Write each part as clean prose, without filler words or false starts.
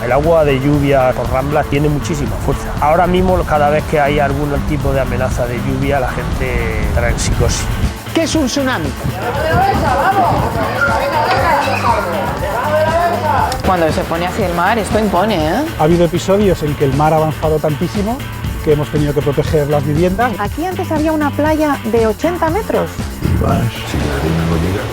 El agua de lluvia por Rambla tiene muchísima fuerza. Ahora mismo, cada vez que hay algún tipo de amenaza de lluvia, la gente entra en psicosis. ¿Qué es un tsunami? Cuando se pone hacia el mar, esto impone, ¿eh? Ha habido episodios en que el mar ha avanzado tantísimo que hemos tenido que proteger las viviendas. Aquí antes había una playa de 80 metros. Si la arena no llega,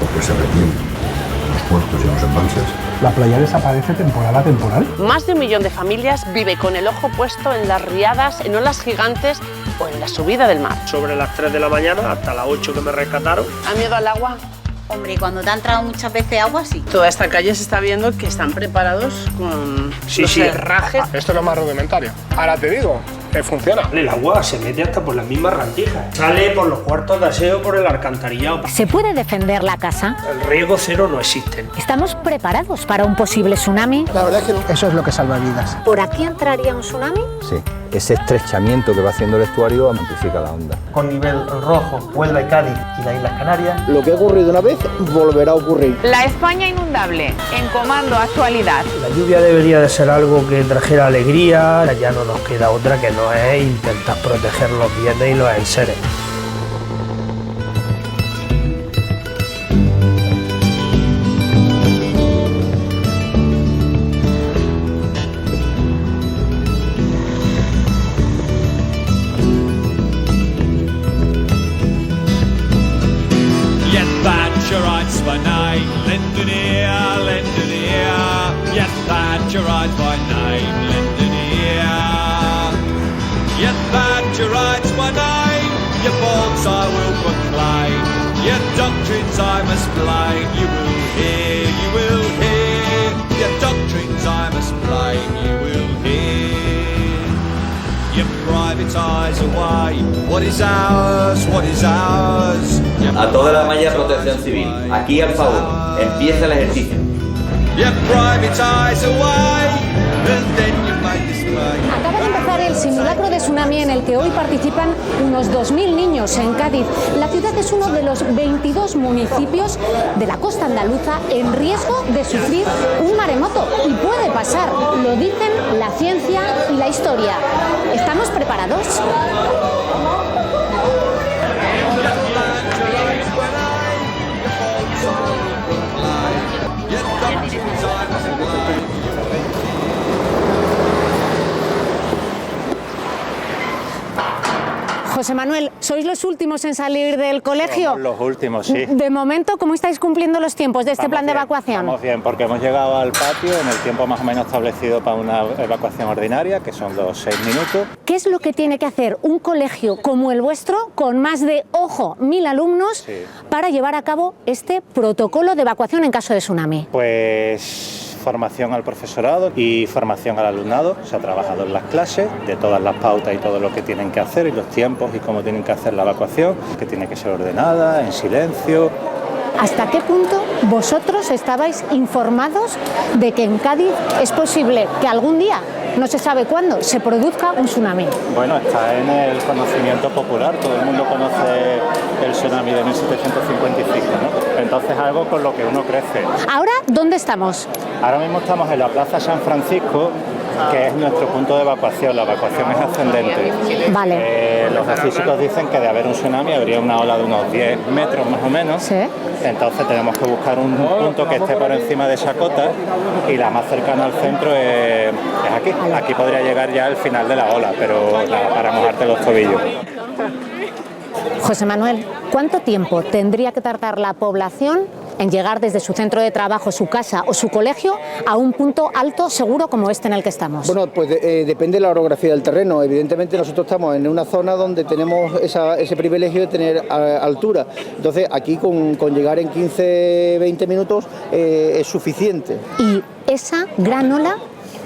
porque se retiene en los puertos y en los embalses. La playa desaparece temporal a temporal. Más de 1 millón de familias vive con el ojo puesto en las riadas, en olas gigantes o en la subida del mar. Sobre las 3 de la mañana hasta las 8 que me rescataron. ¿Ha miedo al agua? Hombre, cuando te ha entrado muchas veces agua, sí. Toda esta calle se está viendo que están preparados con los herrajes. Esto es lo más rudimentario. Ahora te digo, que funciona. El agua se mete hasta por las mismas rendijas. Sale por los cuartos de aseo, por el alcantarillado. ¿Se puede defender la casa? El riesgo cero no existe. ¿Estamos preparados para un posible tsunami? La verdad es que no. Eso es lo que salva vidas. ¿Por aquí entraría un tsunami? Sí, ese estrechamiento que va haciendo el estuario amplifica la onda. Con nivel rojo, Huelva y Cádiz y las Islas Canarias. Lo que ha ocurrido una vez volverá a ocurrir. La España inundable, en comando actualidad. La lluvia debería de ser algo que trajera alegría. Ya no nos queda otra que no es intentar proteger los bienes y los enseres. A toda la malla de protección civil, aquí al favor, empieza el ejercicio. Acaba de empezar el simulacro de tsunami en el que hoy participan unos 2.000 niños en Cádiz. La ciudad es uno de los 22 municipios de la costa andaluza en riesgo de sufrir un maremoto. Y puede pasar, lo dicen la ciencia y la historia. ¿Estamos preparados? José Manuel, ¿sois los últimos en salir del colegio? Somos los últimos, sí. De momento, ¿cómo estáis cumpliendo los tiempos de este plan de evacuación? Vamos bien, porque hemos llegado al patio en el tiempo más o menos establecido para una evacuación ordinaria, que son los 6 minutos. ¿Qué es lo que tiene que hacer un colegio como el vuestro, con más de, ojo, 1.000 alumnos, para llevar a cabo este protocolo de evacuación en caso de tsunami? Pues formación al profesorado y formación al alumnado. Se ha trabajado en las clases de todas las pautas y todo lo que tienen que hacer y los tiempos y cómo tienen que hacer la evacuación, que tiene que ser ordenada, en silencio. ¿Hasta qué punto vosotros estabais informados de que en Cádiz es posible que algún día, no se sabe cuándo, se produzca un tsunami? Bueno, está en el conocimiento popular, todo el mundo conoce el tsunami de 1755, ¿no? Entonces es algo con lo que uno crece. ¿Ahora dónde estamos? Ahora mismo estamos en la Plaza San Francisco, que es nuestro punto de evacuación. La evacuación es ascendente. Vale. Los físicos dicen que de haber un tsunami habría una ola de unos 10 metros más o menos. Sí. Entonces tenemos que buscar un punto que esté por encima de esa cota y la más cercana al centro es aquí. Aquí podría llegar ya al final de la ola, pero nada, para mojarte los tobillos. José Manuel, ¿cuánto tiempo tendría que tardar la población en llegar desde su centro de trabajo, su casa o su colegio a un punto alto seguro como este en el que estamos? Bueno, pues depende de la orografía del terreno. Evidentemente nosotros estamos en una zona donde tenemos ese privilegio de tener altura. Entonces aquí con llegar en 15-20 minutos es suficiente. ¿Y esa gran ola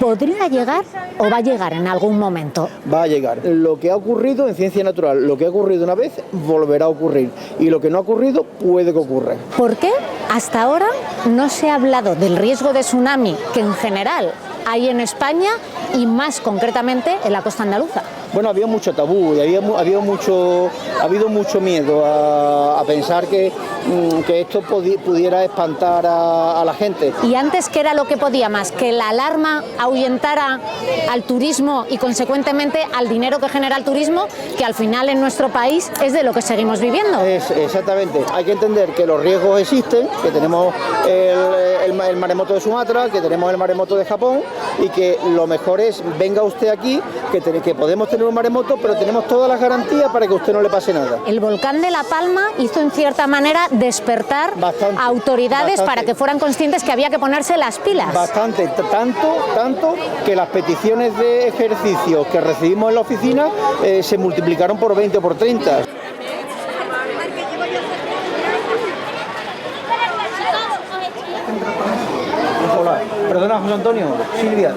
podría llegar o va a llegar en algún momento? Va a llegar. Lo que ha ocurrido en ciencia natural, lo que ha ocurrido una vez, volverá a ocurrir. Y lo que no ha ocurrido, puede que ocurra. ¿Por qué hasta ahora no se ha hablado del riesgo de tsunami que en general hay en España y más concretamente en la costa andaluza? Bueno, había mucho tabú y ha habido mucho miedo a pensar que esto pudiera espantar a la gente. Y antes, ¿qué era lo que podía más? Que la alarma ahuyentara al turismo y consecuentemente al dinero que genera el turismo, que al final en nuestro país es de lo que seguimos viviendo. Exactamente. Hay que entender que los riesgos existen, que tenemos el maremoto de Sumatra, que tenemos el maremoto de Japón y que lo mejor es venga usted aquí, que podemos tener un maremoto, pero tenemos todas las garantías para que a usted no le pase nada. El volcán de La Palma hizo en cierta manera despertar a autoridades para que fueran conscientes que había que ponerse las pilas. Bastante, tanto que las peticiones de ejercicios que recibimos en la oficina se multiplicaron por 20 o por 30. Hola, perdona, José Antonio, Silvia.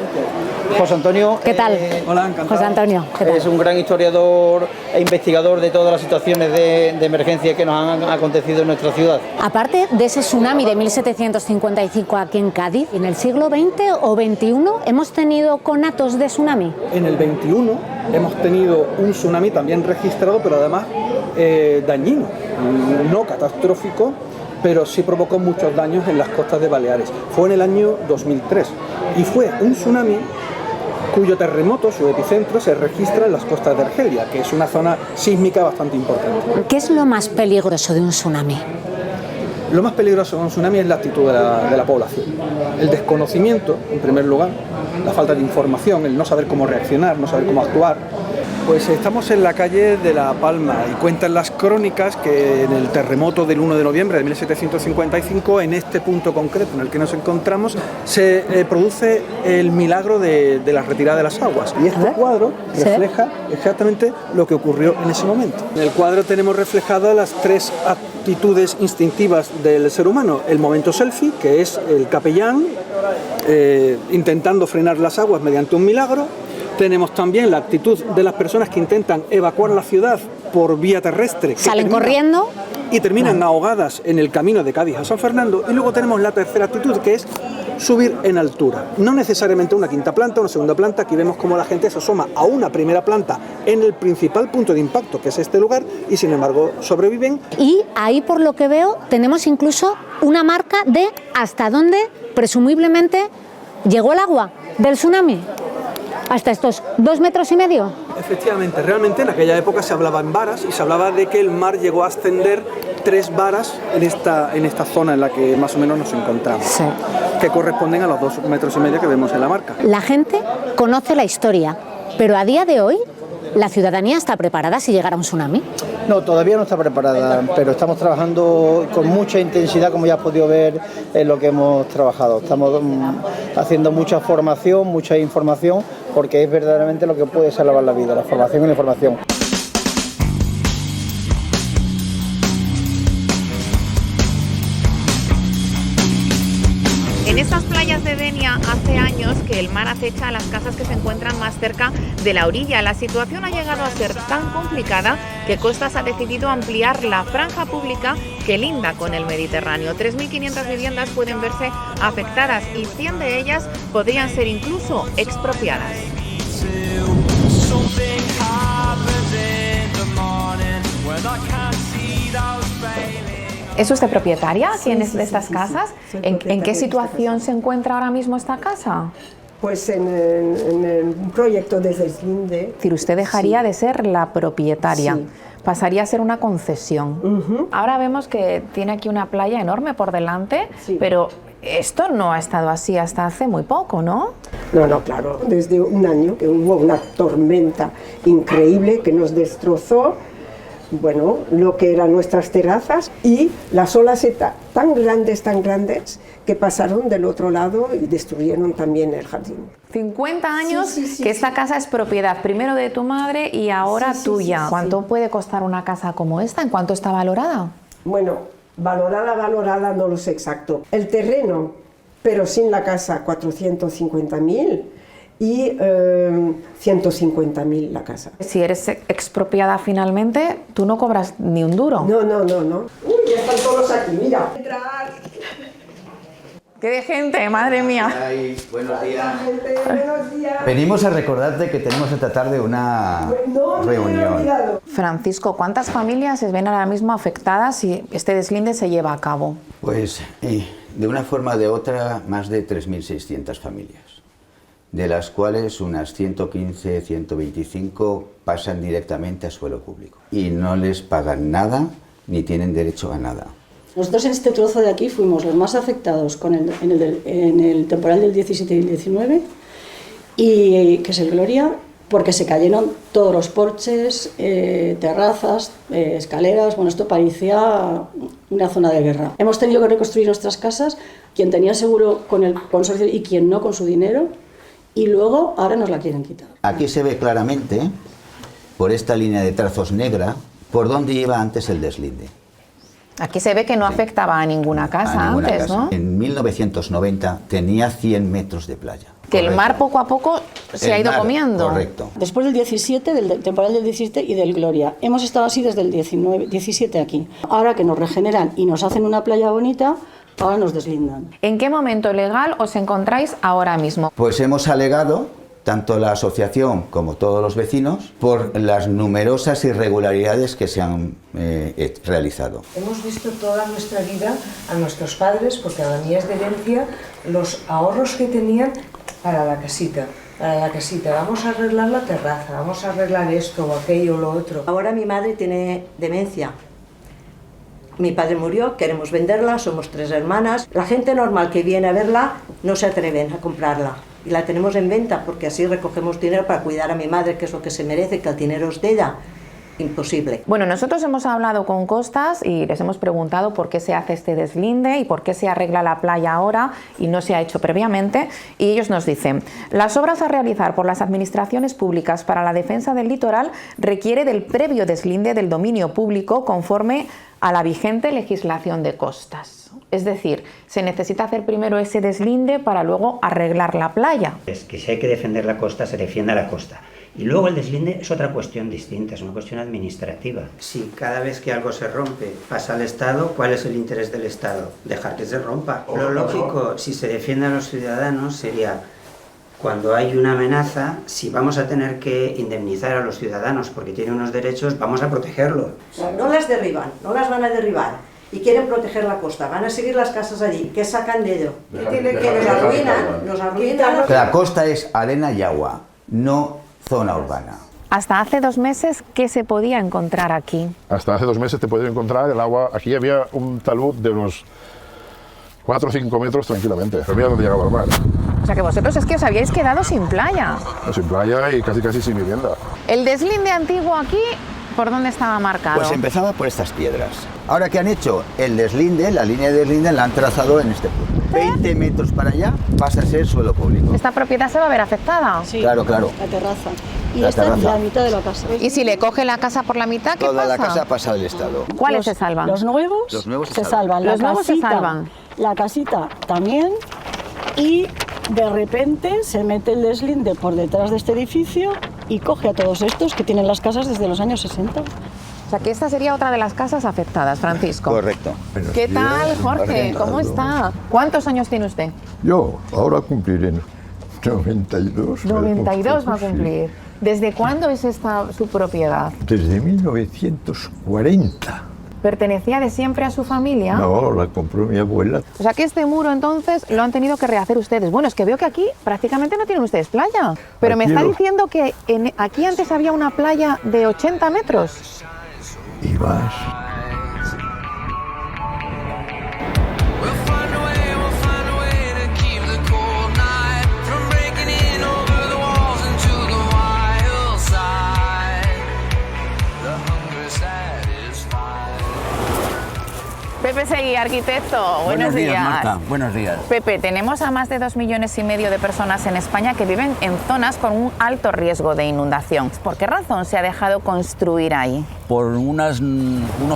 José Antonio. ¿Qué tal? Hola, encantado. José Antonio, ¿qué tal? Es un gran historiador e investigador de todas las situaciones de emergencia que nos han acontecido en nuestra ciudad. Aparte de ese tsunami de 1755 aquí en Cádiz, ¿en el siglo XX o XXI hemos tenido conatos de tsunami? En el XXI hemos tenido un tsunami también registrado, pero además dañino, no catastrófico, pero sí provocó muchos daños en las costas de Baleares. Fue en el año 2003 y fue un tsunami cuyo terremoto, su epicentro, se registra en las costas de Argelia, que es una zona sísmica bastante importante. ¿Qué es lo más peligroso de un tsunami? Lo más peligroso de un tsunami es la actitud de la población. El desconocimiento, en primer lugar, la falta de información, el no saber cómo reaccionar, no saber cómo actuar. Pues estamos en la calle de La Palma y cuentan las crónicas que en el terremoto del 1 de noviembre de 1755, en este punto concreto en el que nos encontramos, se produce el milagro de la retirada de las aguas. Y este cuadro refleja exactamente lo que ocurrió en ese momento. En el cuadro tenemos reflejadas las tres actitudes instintivas del ser humano. El momento selfie, que es el capellán intentando frenar las aguas mediante un milagro. Tenemos también la actitud de las personas que intentan evacuar la ciudad por vía terrestre. Salen corriendo. Y terminan ahogadas en el camino de Cádiz a San Fernando. Y luego tenemos la tercera actitud, que es subir en altura. No necesariamente una quinta planta, una segunda planta. Aquí vemos cómo la gente se asoma a una primera planta en el principal punto de impacto, que es este lugar, y sin embargo sobreviven. Y ahí, por lo que veo, tenemos incluso una marca de hasta dónde presumiblemente llegó el agua del tsunami. Hasta estos 2,5 metros. Efectivamente, realmente en aquella época se hablaba en varas y se hablaba de que el mar llegó a ascender 3 varas en esta zona en la que más o menos nos encontramos, sí, que corresponden a los 2,5 metros que vemos en la marca. La gente conoce la historia, pero a día de hoy, ¿la ciudadanía está preparada si llegara un tsunami? No, todavía no está preparada, pero estamos trabajando con mucha intensidad, como ya has podido ver en lo que hemos trabajado. Estamos haciendo mucha formación, mucha información, porque es verdaderamente lo que puede salvar la vida, la formación y la información. En estas playas de Denia hace años que el mar acecha a las casas que se encuentran más cerca de la orilla. La situación ha llegado a ser tan complicada que Costas ha decidido ampliar la franja pública que linda con el Mediterráneo. 3.500 viviendas pueden verse afectadas y 100 de ellas podrían ser incluso expropiadas. ¿Es usted propietaria? ¿Quién es de estas casas? ¿En qué situación se encuentra ahora mismo esta casa? Pues en un proyecto de deslinde. Es decir, usted dejaría de ser la propietaria, pasaría a ser una concesión. Ahora vemos que tiene aquí una playa enorme por delante, pero esto no ha estado así hasta hace muy poco, ¿no? No, claro, desde un año que hubo una tormenta increíble que nos destrozó, bueno, lo que eran nuestras terrazas, y las olas tan grandes, que pasaron del otro lado y destruyeron también el jardín. 50 años que esta casa es propiedad, primero de tu madre y ahora tuya. ¿Cuánto puede costar una casa como esta? ¿En cuánto está valorada? Bueno, valorada no lo sé exacto. El terreno, pero sin la casa, 450.000. Y 150.000 la casa. Si eres expropiada finalmente, tú no cobras ni un duro. No. Uy, ya están todos aquí, mira. ¡Qué de gente, madre mía! Ay, buenos días. Venimos a recordarte que tenemos esta tarde una reunión. Francisco, ¿cuántas familias se ven ahora mismo afectadas si este deslinde se lleva a cabo? Pues de una forma o de otra, más de 3.600 familias, de las cuales unas 115, 125 pasan directamente a suelo público y no les pagan nada ni tienen derecho a nada. Nosotros en este trozo de aquí fuimos los más afectados en el temporal del 17 y el 19, y que es el Gloria, porque se cayeron todos los porches, terrazas, escaleras. Bueno, esto parecía una zona de guerra. Hemos tenido que reconstruir nuestras casas, quien tenía seguro con el consorcio y quien no con su dinero, y luego ahora nos la quieren quitar. Aquí se ve claramente, por esta línea de trazos negra, por dónde iba antes el deslinde. Aquí se ve que no afectaba a ninguna casa antes, ¿no? En 1990 tenía 100 metros de playa. Que el mar poco a poco se ha ido comiendo. Correcto. Después del 17, del temporal del 17 y del Gloria. Hemos estado así desde el 17 aquí. Ahora que nos regeneran y nos hacen una playa bonita, ahora nos deslindan. ¿En qué momento legal os encontráis ahora mismo? Pues hemos alegado, tanto la asociación como todos los vecinos, por las numerosas irregularidades que se han realizado. Hemos visto toda nuestra vida a nuestros padres, porque a mí es de herencia, los ahorros que tenían para la casita. Vamos a arreglar la terraza, vamos a arreglar esto o aquello o lo otro. Ahora mi madre tiene demencia. Mi padre murió, queremos venderla, somos 3 hermanas. La gente normal que viene a verla no se atreven a comprarla. Y la tenemos en venta porque así recogemos dinero para cuidar a mi madre, que es lo que se merece, que el dinero es de ella. Imposible. Bueno, nosotros hemos hablado con Costas y les hemos preguntado por qué se hace este deslinde y por qué se arregla la playa ahora y no se ha hecho previamente, y ellos nos dicen: las obras a realizar por las administraciones públicas para la defensa del litoral requiere del previo deslinde del dominio público conforme a la vigente legislación de costas. Es decir, se necesita hacer primero ese deslinde para luego arreglar la playa. Es que si hay que defender la costa, se defienda la costa. Y luego el deslinde es otra cuestión distinta, es una cuestión administrativa. Si cada vez que algo se rompe pasa al Estado, ¿cuál es el interés del Estado? Dejar que se rompa. Lo lógico, si se defiende a los ciudadanos, sería cuando hay una amenaza, si vamos a tener que indemnizar a los ciudadanos porque tienen unos derechos, vamos a protegerlos. No las derriban, no las van a derribar. Y quieren proteger la costa, van a seguir las casas allí. ¿Qué sacan de ello? Que nos arruinan. La costa es arena y agua, no zona urbana. Hasta hace 2 meses, ¿qué se podía encontrar aquí? Hasta hace 2 meses te podías encontrar el agua. Aquí había un talud de unos 4 o 5 metros tranquilamente. Pero mira dónde llegaba el mar. O sea que vosotros es que os habíais quedado sin playa. Sin playa y casi sin vivienda. El deslinde antiguo aquí, ¿por dónde estaba marcado? Pues empezaba por estas piedras. Ahora que han hecho el deslinde, la línea de deslinde la han trazado en este punto. 20 metros para allá pasa a ser suelo público. ¿Esta propiedad se va a ver afectada? Sí, claro. La terraza. Y esta es la mitad de la casa. ¿Y si le coge la casa por la mitad, qué Toda pasa? la casa pasa al Estado. ¿Cuáles se salvan? Los nuevos se salvan. Los nuevos se salvan. La casita también. Y de repente se mete el deslinde por detrás de este edificio y coge a todos estos que tienen las casas desde los años 60. O sea que esta sería otra de las casas afectadas, Francisco. Correcto. ¿Qué tal, Jorge? ¿Cómo está? ¿Cuántos años tiene usted? Yo ahora cumpliré 92. 92 va a cumplir. ¿Desde cuándo es esta su propiedad? Desde 1940. ¿Pertenecía de siempre a su familia? No, la compró mi abuela. O sea que este muro entonces lo han tenido que rehacer ustedes. Bueno, es que veo que aquí prácticamente no tienen ustedes playa. Pero Aquí me está diciendo que aquí antes había una playa de 80 metros. Y más. Pepe Seguí, arquitecto, buenos días. Marta, buenos días. Pepe, tenemos a más de 2,5 millones de personas en España que viven en zonas con un alto riesgo de inundación. ¿Por qué razón se ha dejado construir ahí? Por unos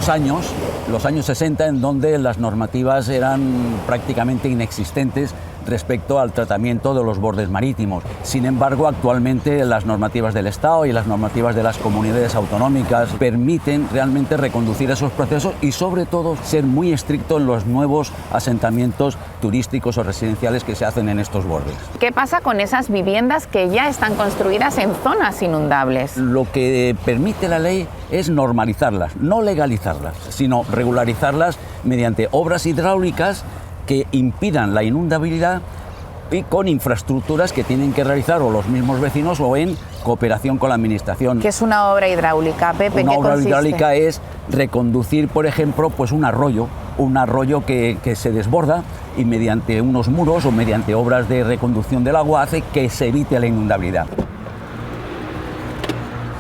años, los años 60, en donde las normativas eran prácticamente inexistentes respecto al tratamiento de los bordes marítimos. Sin embargo, actualmente las normativas del Estado y las normativas de las comunidades autonómicas permiten realmente reconducir esos procesos y sobre todo ser muy estricto en los nuevos asentamientos turísticos o residenciales que se hacen en estos bordes. ¿Qué pasa con esas viviendas que ya están construidas en zonas inundables? Lo que permite la ley es normalizarlas, no legalizarlas, sino regularizarlas mediante obras hidráulicas que impidan la inundabilidad y con infraestructuras que tienen que realizar o los mismos vecinos o en cooperación con la administración. ¿Qué es una obra hidráulica, Pepe? Una ¿Qué obra consiste? hidráulica es reconducir, por ejemplo, pues un arroyo que se desborda y mediante unos muros o mediante obras de reconducción del agua hace que se evite la inundabilidad.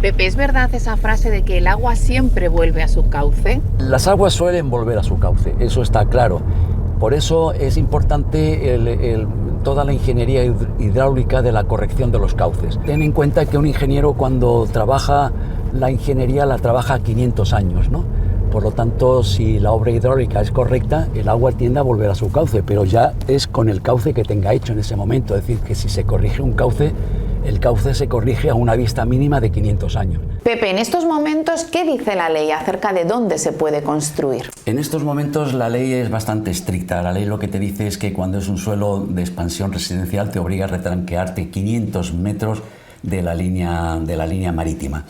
Pepe, ¿es verdad esa frase de que el agua siempre vuelve a su cauce? Las aguas suelen volver a su cauce, eso está claro. Por eso es importante toda la ingeniería hidráulica de la corrección de los cauces. Ten en cuenta que un ingeniero cuando trabaja la ingeniería la trabaja a 500 años, ¿no? Por lo tanto, si la obra hidráulica es correcta, el agua tiende a volver a su cauce, pero ya es con el cauce que tenga hecho en ese momento. Es decir, que si se corrige un cauce, el cauce se corrige a una vista mínima de 500 años. Pepe, en estos momentos, ¿qué dice la ley acerca de dónde se puede construir? En estos momentos la ley es bastante estricta. La ley lo que te dice es que cuando es un suelo de expansión residencial te obliga a retranquearte 500 metros de la línea marítima.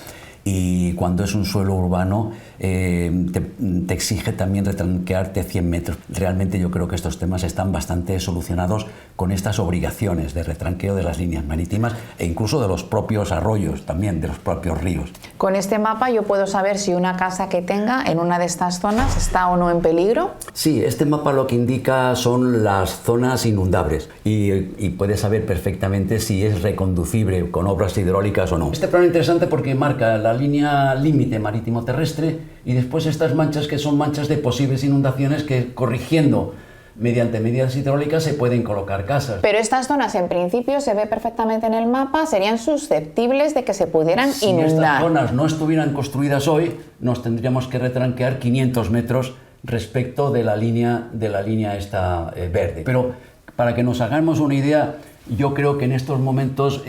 Y cuando es un suelo urbano te exige también retranquearte 100 metros. Realmente yo creo que estos temas están bastante solucionados con estas obligaciones de retranqueo de las líneas marítimas e incluso de los propios arroyos, también de los propios ríos. Con este mapa yo puedo saber si una casa que tenga en una de estas zonas está o no en peligro. Sí, este mapa lo que indica son las zonas inundables y puedes saber perfectamente si es reconducible con obras hidráulicas o no. Este plano es interesante porque marca la línea límite marítimo terrestre y después estas manchas que son manchas de posibles inundaciones que corrigiendo mediante medidas hidráulicas se pueden colocar casas. Pero estas zonas en principio se ve perfectamente en el mapa, serían susceptibles de que se pudieran inundar. Si estas zonas no estuvieran construidas hoy, nos tendríamos que retranquear 500 metros respecto de la línea esta verde. Pero para que nos hagamos una idea, yo creo que en estos momentos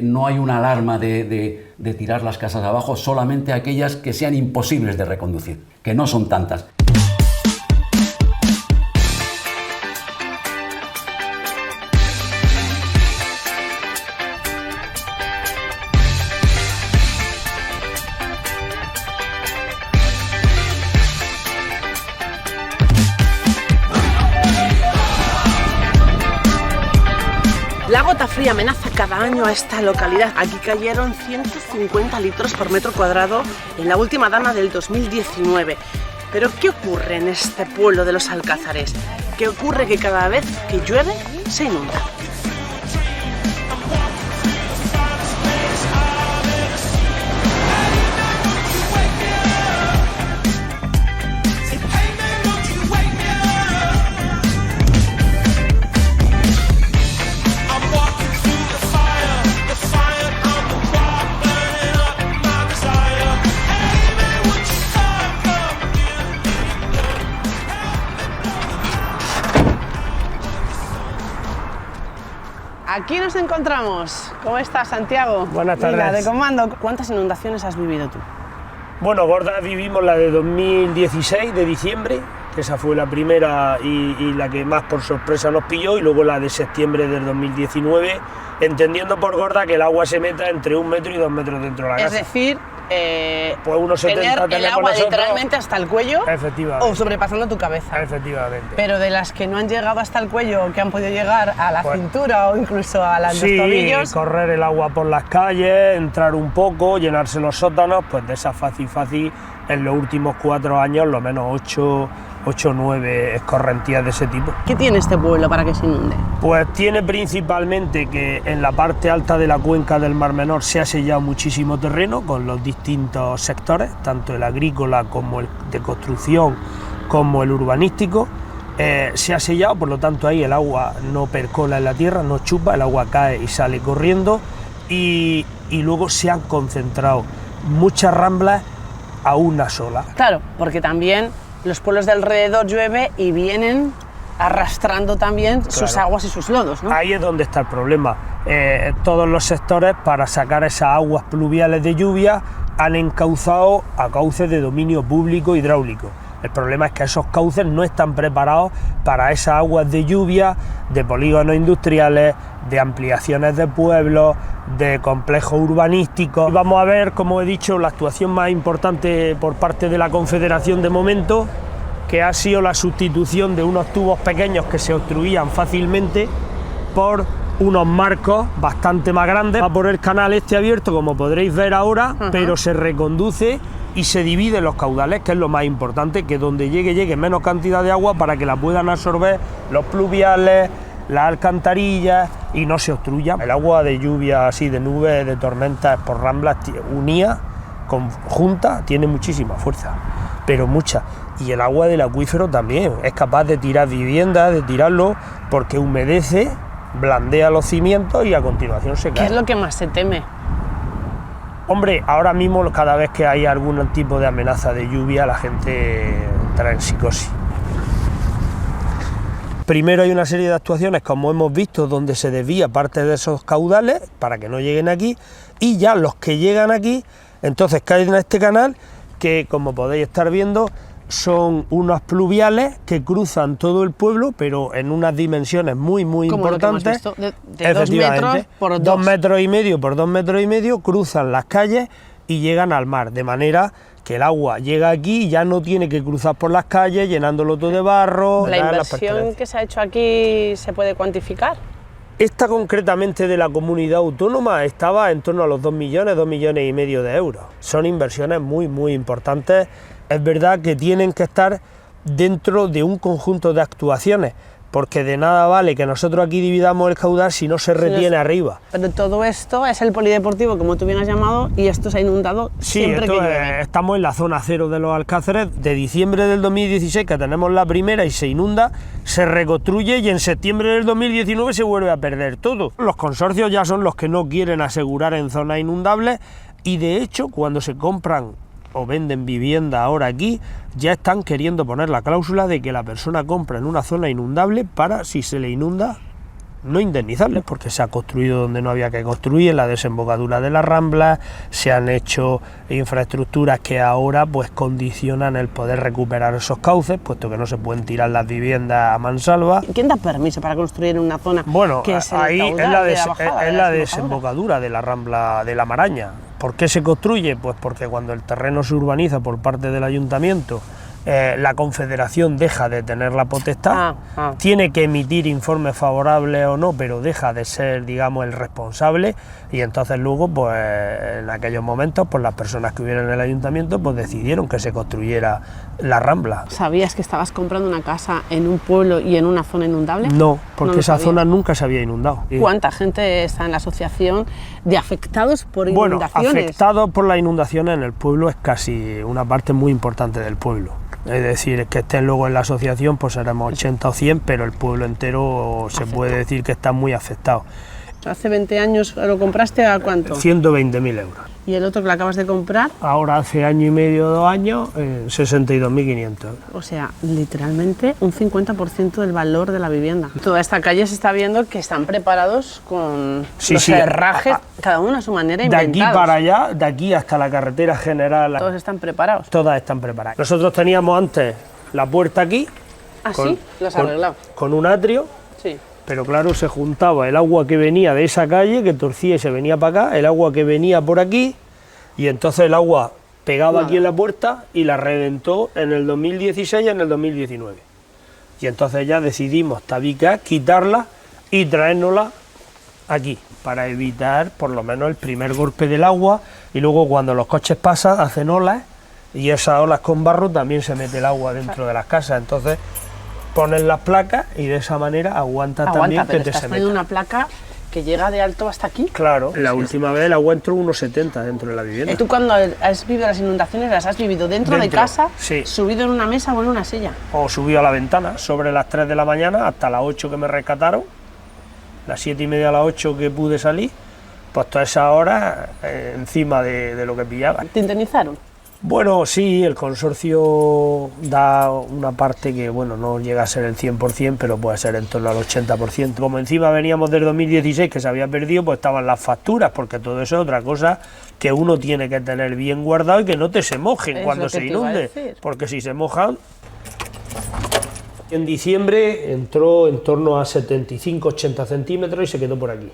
no hay una alarma de tirar las casas abajo, solamente aquellas que sean imposibles de reconducir, que no son tantas. La gota fría amenaza cada año a esta localidad. Aquí cayeron 150 litros por metro cuadrado en la última dana del 2019. Pero ¿qué ocurre en este pueblo de los Alcázares? ¿Qué ocurre que cada vez que llueve se inunda? Aquí nos encontramos. ¿Cómo estás, Santiago? Buenas tardes. Mira, de comando. ¿Cuántas inundaciones has vivido tú? Bueno, gorda, vivimos la de 2016, de diciembre, que esa fue la primera y la que más por sorpresa nos pilló, y luego la de septiembre del 2019, entendiendo por gorda que el agua se meta entre 1 metro y 2 metros dentro de la casa. Es decir, pues unos 70 tener el agua literalmente hasta el cuello o sobrepasando tu cabeza. Efectivamente. Pero de las que no han llegado hasta el cuello, que han podido llegar a la cintura o incluso a los tobillos. Correr el agua por las calles, entrar un poco, llenarse los sótanos, pues de esa fácil en los últimos 4 años, lo menos 8 o 9 escorrentías de ese tipo. ¿Qué tiene este pueblo para que se inunde? Pues tiene principalmente que en la parte alta de la cuenca del Mar Menor se ha sellado muchísimo terreno con los distintos sectores, tanto el agrícola como el de construcción como el urbanístico. Se ha sellado, por lo tanto ahí el agua no percola en la tierra, no chupa, el agua cae y sale corriendo, y luego se han concentrado muchas ramblas a una sola. Claro, porque también los pueblos de alrededor llueve y vienen arrastrando también sus aguas y sus lodos, ¿no? Ahí es donde está el problema. Todos los sectores, para sacar esas aguas pluviales de lluvia, han encauzado a cauces de dominio público hidráulico. El problema es que esos cauces no están preparados para esas aguas de lluvia, de polígonos industriales, de ampliaciones de pueblos, de complejos urbanísticos. Vamos a ver, como he dicho, la actuación más importante por parte de la Confederación de momento, que ha sido la sustitución de unos tubos pequeños que se obstruían fácilmente por unos marcos bastante más grandes. Va por el canal este abierto, como podréis ver ahora, pero se reconduce y se divide los caudales, que es lo más importante, que donde llegue menos cantidad de agua para que la puedan absorber los pluviales, las alcantarillas y no se obstruya. El agua de lluvia, así de nubes, de tormentas por ramblas, unida, conjunta, tiene muchísima fuerza, pero mucha. Y el agua del acuífero también es capaz de tirar viviendas, de tirarlo, porque humedece, blandea los cimientos y a continuación se cae. ¿Qué es lo que más se teme? Hombre, ahora mismo cada vez que hay algún tipo de amenaza de lluvia, la gente entra en psicosis. Primero hay una serie de actuaciones, como hemos visto, donde se desvía parte de esos caudales para que no lleguen aquí, y ya los que llegan aquí, entonces caen en este canal, que como podéis estar viendo, son unos pluviales que cruzan todo el pueblo, pero en unas dimensiones muy importantes. Como lo que hemos visto, de 2 metros por 2. 2 metros y medio por 2 metros y medio, cruzan las calles y llegan al mar, de manera que el agua llega aquí y ya no tiene que cruzar por las calles llenándolo todo de barro. ¿La inversión que se ha hecho aquí se puede cuantificar? Esta concretamente de la comunidad autónoma estaba en torno a los 2 millones y medio de euros. Son inversiones muy importantes. Es verdad que tienen que estar dentro de un conjunto de actuaciones, porque de nada vale que nosotros aquí dividamos el caudal si no se retiene arriba. Pero todo esto es el polideportivo, como tú bien has llamado, y esto se ha inundado siempre que llueve. Estamos en la zona cero de los Alcáceres. De diciembre del 2016, que tenemos la primera y se inunda, se reconstruye y en septiembre del 2019 se vuelve a perder todo. Los consorcios ya son los que no quieren asegurar en zonas inundables y de hecho cuando se compran o venden vivienda ahora aquí, ya están queriendo poner la cláusula de que la persona compra en una zona inundable para, si se le inunda, no indemnizarles, porque se ha construido donde no había que construir, en la desembocadura de las ramblas, se han hecho infraestructuras que ahora pues condicionan el poder recuperar esos cauces, puesto que no se pueden tirar las viviendas a mansalva. ¿Quién da permiso para construir en una zona? Bueno, que es ahí es la desembocadura de la rambla de la Maraña. ¿Por qué se construye? Pues porque cuando el terreno se urbaniza por parte del ayuntamiento, la Confederación deja de tener la potestad, tiene que emitir informes favorables o no, pero deja de ser, digamos, el responsable, y entonces luego, pues en aquellos momentos, pues las personas que hubieran en el ayuntamiento, pues decidieron que se construyera la rambla. ¿Sabías que estabas comprando una casa en un pueblo y en una zona inundable? No, porque esa zona nunca se había inundado. ¿Cuánta gente está en la asociación de afectados por inundaciones? Bueno, afectados por las inundaciones en el pueblo es casi una parte muy importante del pueblo. Es decir, que estén luego en la asociación, pues seremos 80 o 100, pero el pueblo entero se puede decir que está muy afectado. ¿Hace 20 años lo compraste a cuánto? 120.000 euros. ¿Y el otro que lo acabas de comprar? Ahora hace año y medio, 2 años, 62.500 euros. O sea, literalmente un 50% del valor de la vivienda. Toda esta calle se está viendo que están preparados con los herrajes, cada uno a su manera, inventados. De aquí para allá, de aquí hasta la carretera general. Todos están preparados. Todas están preparadas. Nosotros teníamos antes la puerta aquí. ¿Ah, sí? ¿Lo has arreglado? Con un atrio. Sí. Pero claro, se juntaba el agua que venía de esa calle, que torcía y se venía para acá, el agua que venía por aquí, y entonces el agua pegaba aquí en la puerta y la reventó en el 2016 y en el 2019. Y entonces ya decidimos tabicar, quitarla y traérnosla aquí, para evitar por lo menos el primer golpe del agua, y luego cuando los coches pasan hacen olas, y esas olas con barro también se mete el agua dentro de las casas, entonces ponen las placas y de esa manera aguanta también que te se meta. Una placa que llega de alto hasta aquí. Claro, la última vez el agua entró unos 70 dentro de la vivienda. ¿Y tú cuando has vivido las inundaciones las has vivido dentro de casa? Sí. ¿Subido en una mesa o en una silla? O subido a la ventana, sobre las 3 de la mañana hasta las 8 que me rescataron, las 7 y media a las 8 que pude salir, pues todas esas horas encima de lo que pillaba. ¿Te indemnizaron? Bueno, sí, el consorcio da una parte que, bueno, no llega a ser el 100%, pero puede ser en torno al 80%. Como encima veníamos del 2016, que se había perdido, pues estaban las facturas, porque todo eso es otra cosa que uno tiene que tener bien guardado y que no te se mojen cuando se inunde, porque si se mojan... En diciembre entró en torno a 75-80 centímetros y se quedó por aquí.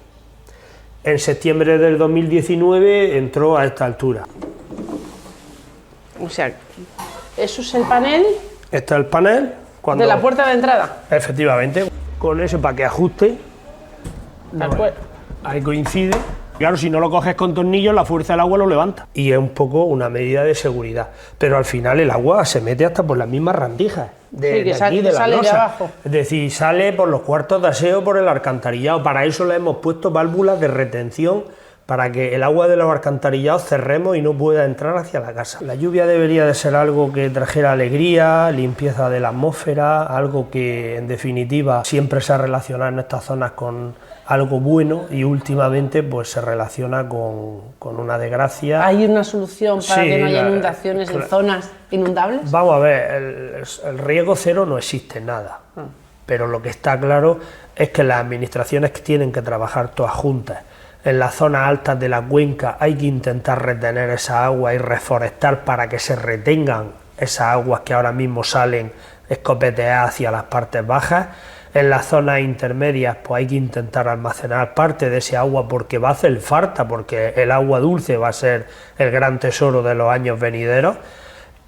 En septiembre del 2019 entró a esta altura. O sea, ¿eso es el panel? Este es el panel. ¿De la puerta de entrada? Efectivamente, con eso para que ajuste. Ahí coincide. Claro, si no lo coges con tornillos, la fuerza del agua lo levanta. Y es un poco una medida de seguridad. Pero al final el agua se mete hasta por las mismas rendijas. De aquí, de la losa. Es decir, sale por los cuartos de aseo, por el alcantarillado. Para eso le hemos puesto válvulas de retención, para que el agua de los alcantarillados cerremos y no pueda entrar hacia la casa. La lluvia debería de ser algo que trajera alegría, limpieza de la atmósfera, algo que en definitiva siempre se ha relacionado en estas zonas con algo bueno, y últimamente pues se relaciona con una desgracia. ¿Hay una solución para que no haya inundaciones en zonas inundables? Vamos a ver, el riesgo cero no existe nada, pero lo que está claro es que las administraciones tienen que trabajar todas juntas. En las zonas altas de la cuenca hay que intentar retener esa agua y reforestar para que se retengan esas aguas que ahora mismo salen escopeteadas hacia las partes bajas. En las zonas intermedias pues hay que intentar almacenar parte de ese agua, porque va a hacer falta, porque el agua dulce va a ser el gran tesoro de los años venideros.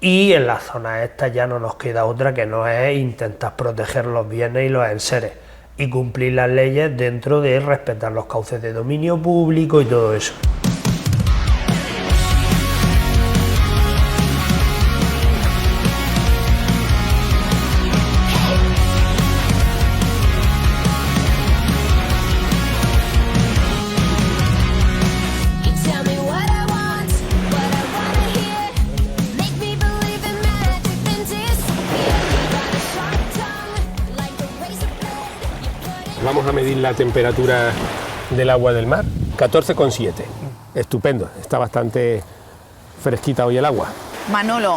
Y en las zonas estas ya no nos queda otra que no es intentar proteger los bienes y los enseres y cumplir las leyes dentro de respetar los cauces de dominio público y todo eso. Vamos a medir la temperatura del agua del mar, 14,7. Estupendo, está bastante fresquita hoy el agua. Manolo,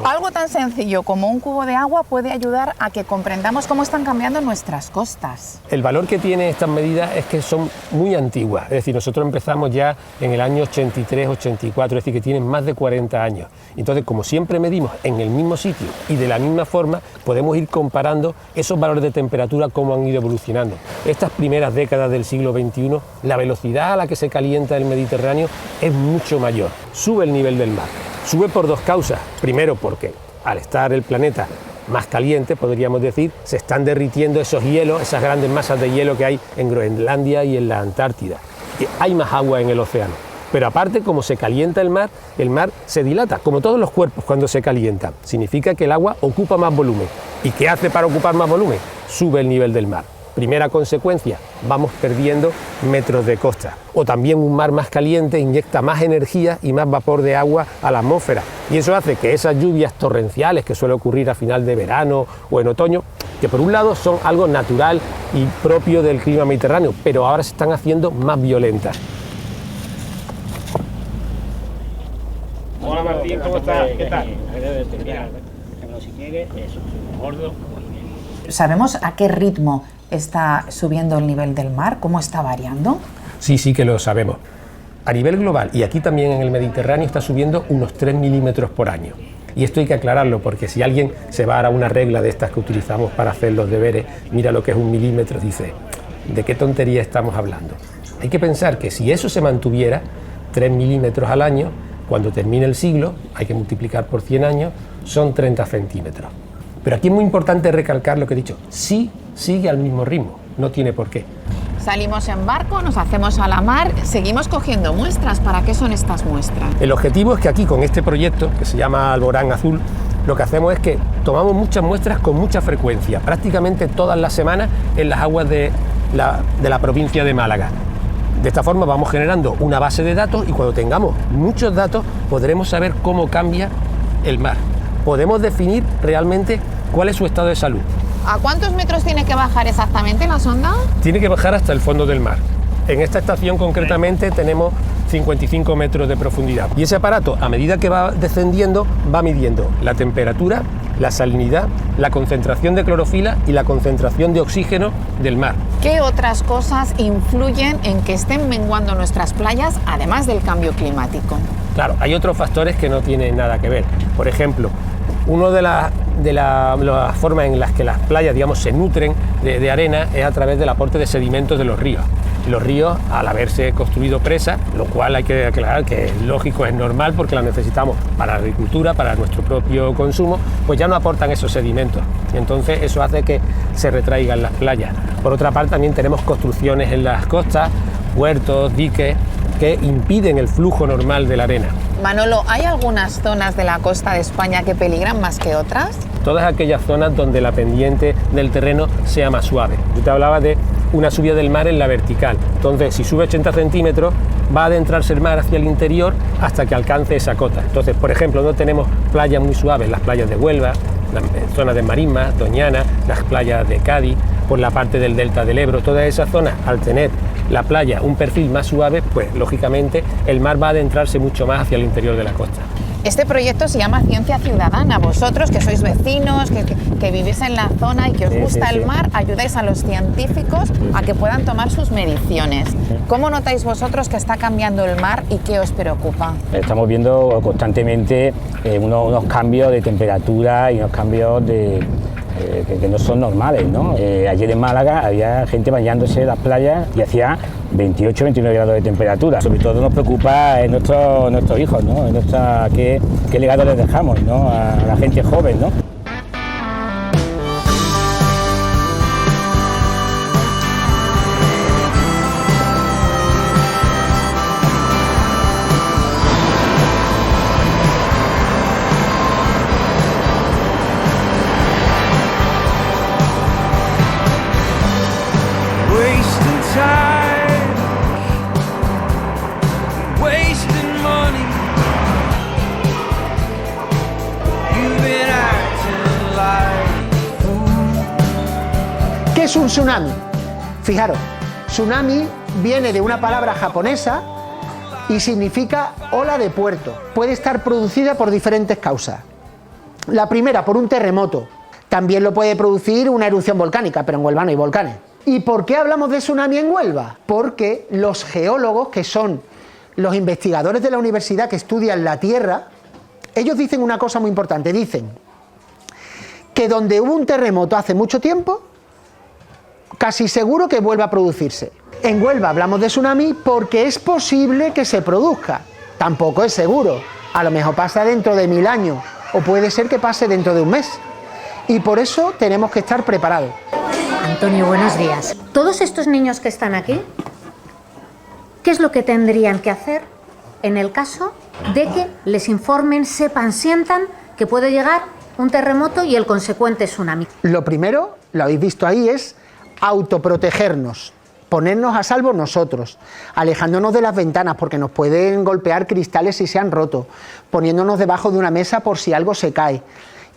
algo tan sencillo como un cubo de agua puede ayudar a que comprendamos cómo están cambiando nuestras costas. El valor que tienen estas medidas es que son muy antiguas, es decir, nosotros empezamos ya en el año 83, 84, es decir, que tienen más de 40 años. Entonces, como siempre medimos en el mismo sitio y de la misma forma, podemos ir comparando esos valores de temperatura, cómo han ido evolucionando. Estas primeras décadas del siglo XXI, la velocidad a la que se calienta el Mediterráneo es mucho mayor. Sube el nivel del mar. Sube por dos causas. Primero, porque al estar el planeta más caliente, podríamos decir, se están derritiendo esos hielos, esas grandes masas de hielo que hay en Groenlandia y en la Antártida. Y hay más agua en el océano. Pero aparte, como se calienta el mar se dilata, como todos los cuerpos cuando se calientan. Significa que el agua ocupa más volumen. ¿Y qué hace para ocupar más volumen? Sube el nivel del mar. Primera consecuencia, vamos perdiendo metros de costa. O también un mar más caliente inyecta más energía y más vapor de agua a la atmósfera. Y eso hace que esas lluvias torrenciales que suele ocurrir a final de verano o en otoño, que por un lado son algo natural y propio del clima mediterráneo, pero ahora se están haciendo más violentas. Hola Martín, ¿cómo estás? ¿Qué tal? ¿Sabemos a qué ritmo está subiendo el nivel del mar? ¿Cómo está variando? Sí que lo sabemos. A nivel global, y aquí también en el Mediterráneo, está subiendo unos 3 milímetros por año. Y esto hay que aclararlo, porque si alguien se va a una regla de estas que utilizamos para hacer los deberes, mira lo que es 1 milímetro, dice, ¿de qué tontería estamos hablando? Hay que pensar que si eso se mantuviera, 3 milímetros al año, cuando termine el siglo, hay que multiplicar por 100 años, son 30 centímetros. Pero aquí es muy importante recalcar lo que he dicho, sí sigue al mismo ritmo, no tiene por qué. Salimos en barco, nos hacemos a la mar, seguimos cogiendo muestras. ¿Para qué son estas muestras? El objetivo es que aquí, con este proyecto, que se llama Alborán Azul, lo que hacemos es que tomamos muchas muestras con mucha frecuencia, prácticamente todas las semanas en las aguas de la provincia de Málaga. De esta forma vamos generando una base de datos y cuando tengamos muchos datos podremos saber cómo cambia el mar. Podemos definir realmente cuál es su estado de salud. ¿A cuántos metros tiene que bajar exactamente la sonda? Tiene que bajar hasta el fondo del mar. En esta estación concretamente tenemos 55 metros de profundidad. Y ese aparato, a medida que va descendiendo, va midiendo la temperatura, la salinidad, la concentración de clorofila y la concentración de oxígeno del mar. ¿Qué otras cosas influyen en que estén menguando nuestras playas, además del cambio climático? Claro, hay otros factores que no tienen nada que ver. Por ejemplo, una de las formas en las que las playas, digamos, se nutren de arena es a través del aporte de sedimentos de los ríos. Los ríos, al haberse construido presas, lo cual hay que aclarar que es lógico, es normal, porque las necesitamos para la agricultura, para nuestro propio consumo, pues ya no aportan esos sedimentos. Entonces eso hace que se retraigan las playas. Por otra parte, también tenemos construcciones en las costas, huertos, diques, que impiden el flujo normal de la arena. Manolo, ¿hay algunas zonas de la costa de España que peligran más que otras? Todas aquellas zonas donde la pendiente del terreno sea más suave. Yo te hablaba de una subida del mar en la vertical. Entonces, si sube 80 centímetros, va a adentrarse el mar hacia el interior hasta que alcance esa cota. Entonces, por ejemplo, no tenemos playas muy suaves, las playas de Huelva, las zonas de Marismas, Doñana, las playas de Cádiz, por la parte del delta del Ebro. Todas esas zonas, al tener la playa un perfil más suave, pues lógicamente el mar va a adentrarse mucho más hacia el interior de la costa. Este proyecto se llama Ciencia Ciudadana. Vosotros, que sois vecinos, que vivís en la zona y que os gusta el mar, ayudáis a los científicos a que puedan tomar sus mediciones. ¿Cómo notáis vosotros que está cambiando el mar y qué os preocupa? Estamos viendo constantemente unos cambios de temperatura y unos cambios que no son normales, ¿no? Ayer en Málaga había gente bañándose en las playas y hacía 28-29 grados de temperatura. Sobre todo nos preocupa nuestros hijos, ¿no? ¿Qué legado les dejamos, ¿no? A la gente joven, ¿no? ¿Qué es un tsunami? Fijaros, tsunami viene de una palabra japonesa y significa ola de puerto. Puede estar producida por diferentes causas. La primera, por un terremoto. También lo puede producir una erupción volcánica, pero en Huelva no hay volcanes. ¿Y por qué hablamos de tsunami en Huelva? Porque los geólogos, que son los investigadores de la universidad que estudian la Tierra, ellos dicen una cosa muy importante. Dicen que donde hubo un terremoto hace mucho tiempo, casi seguro que vuelva a producirse. En Huelva hablamos de tsunami porque es posible que se produzca. Tampoco es seguro. A lo mejor pasa dentro de 1000 años o puede ser que pase dentro de un mes. Y por eso tenemos que estar preparados. Antonio, buenos días. Todos estos niños que están aquí, ¿qué es lo que tendrían que hacer en el caso de que les informen, sepan, sientan que puede llegar un terremoto y el consecuente tsunami? Lo primero, lo habéis visto ahí, es autoprotegernos, ponernos a salvo nosotros, alejándonos de las ventanas porque nos pueden golpear cristales si se han roto, poniéndonos debajo de una mesa por si algo se cae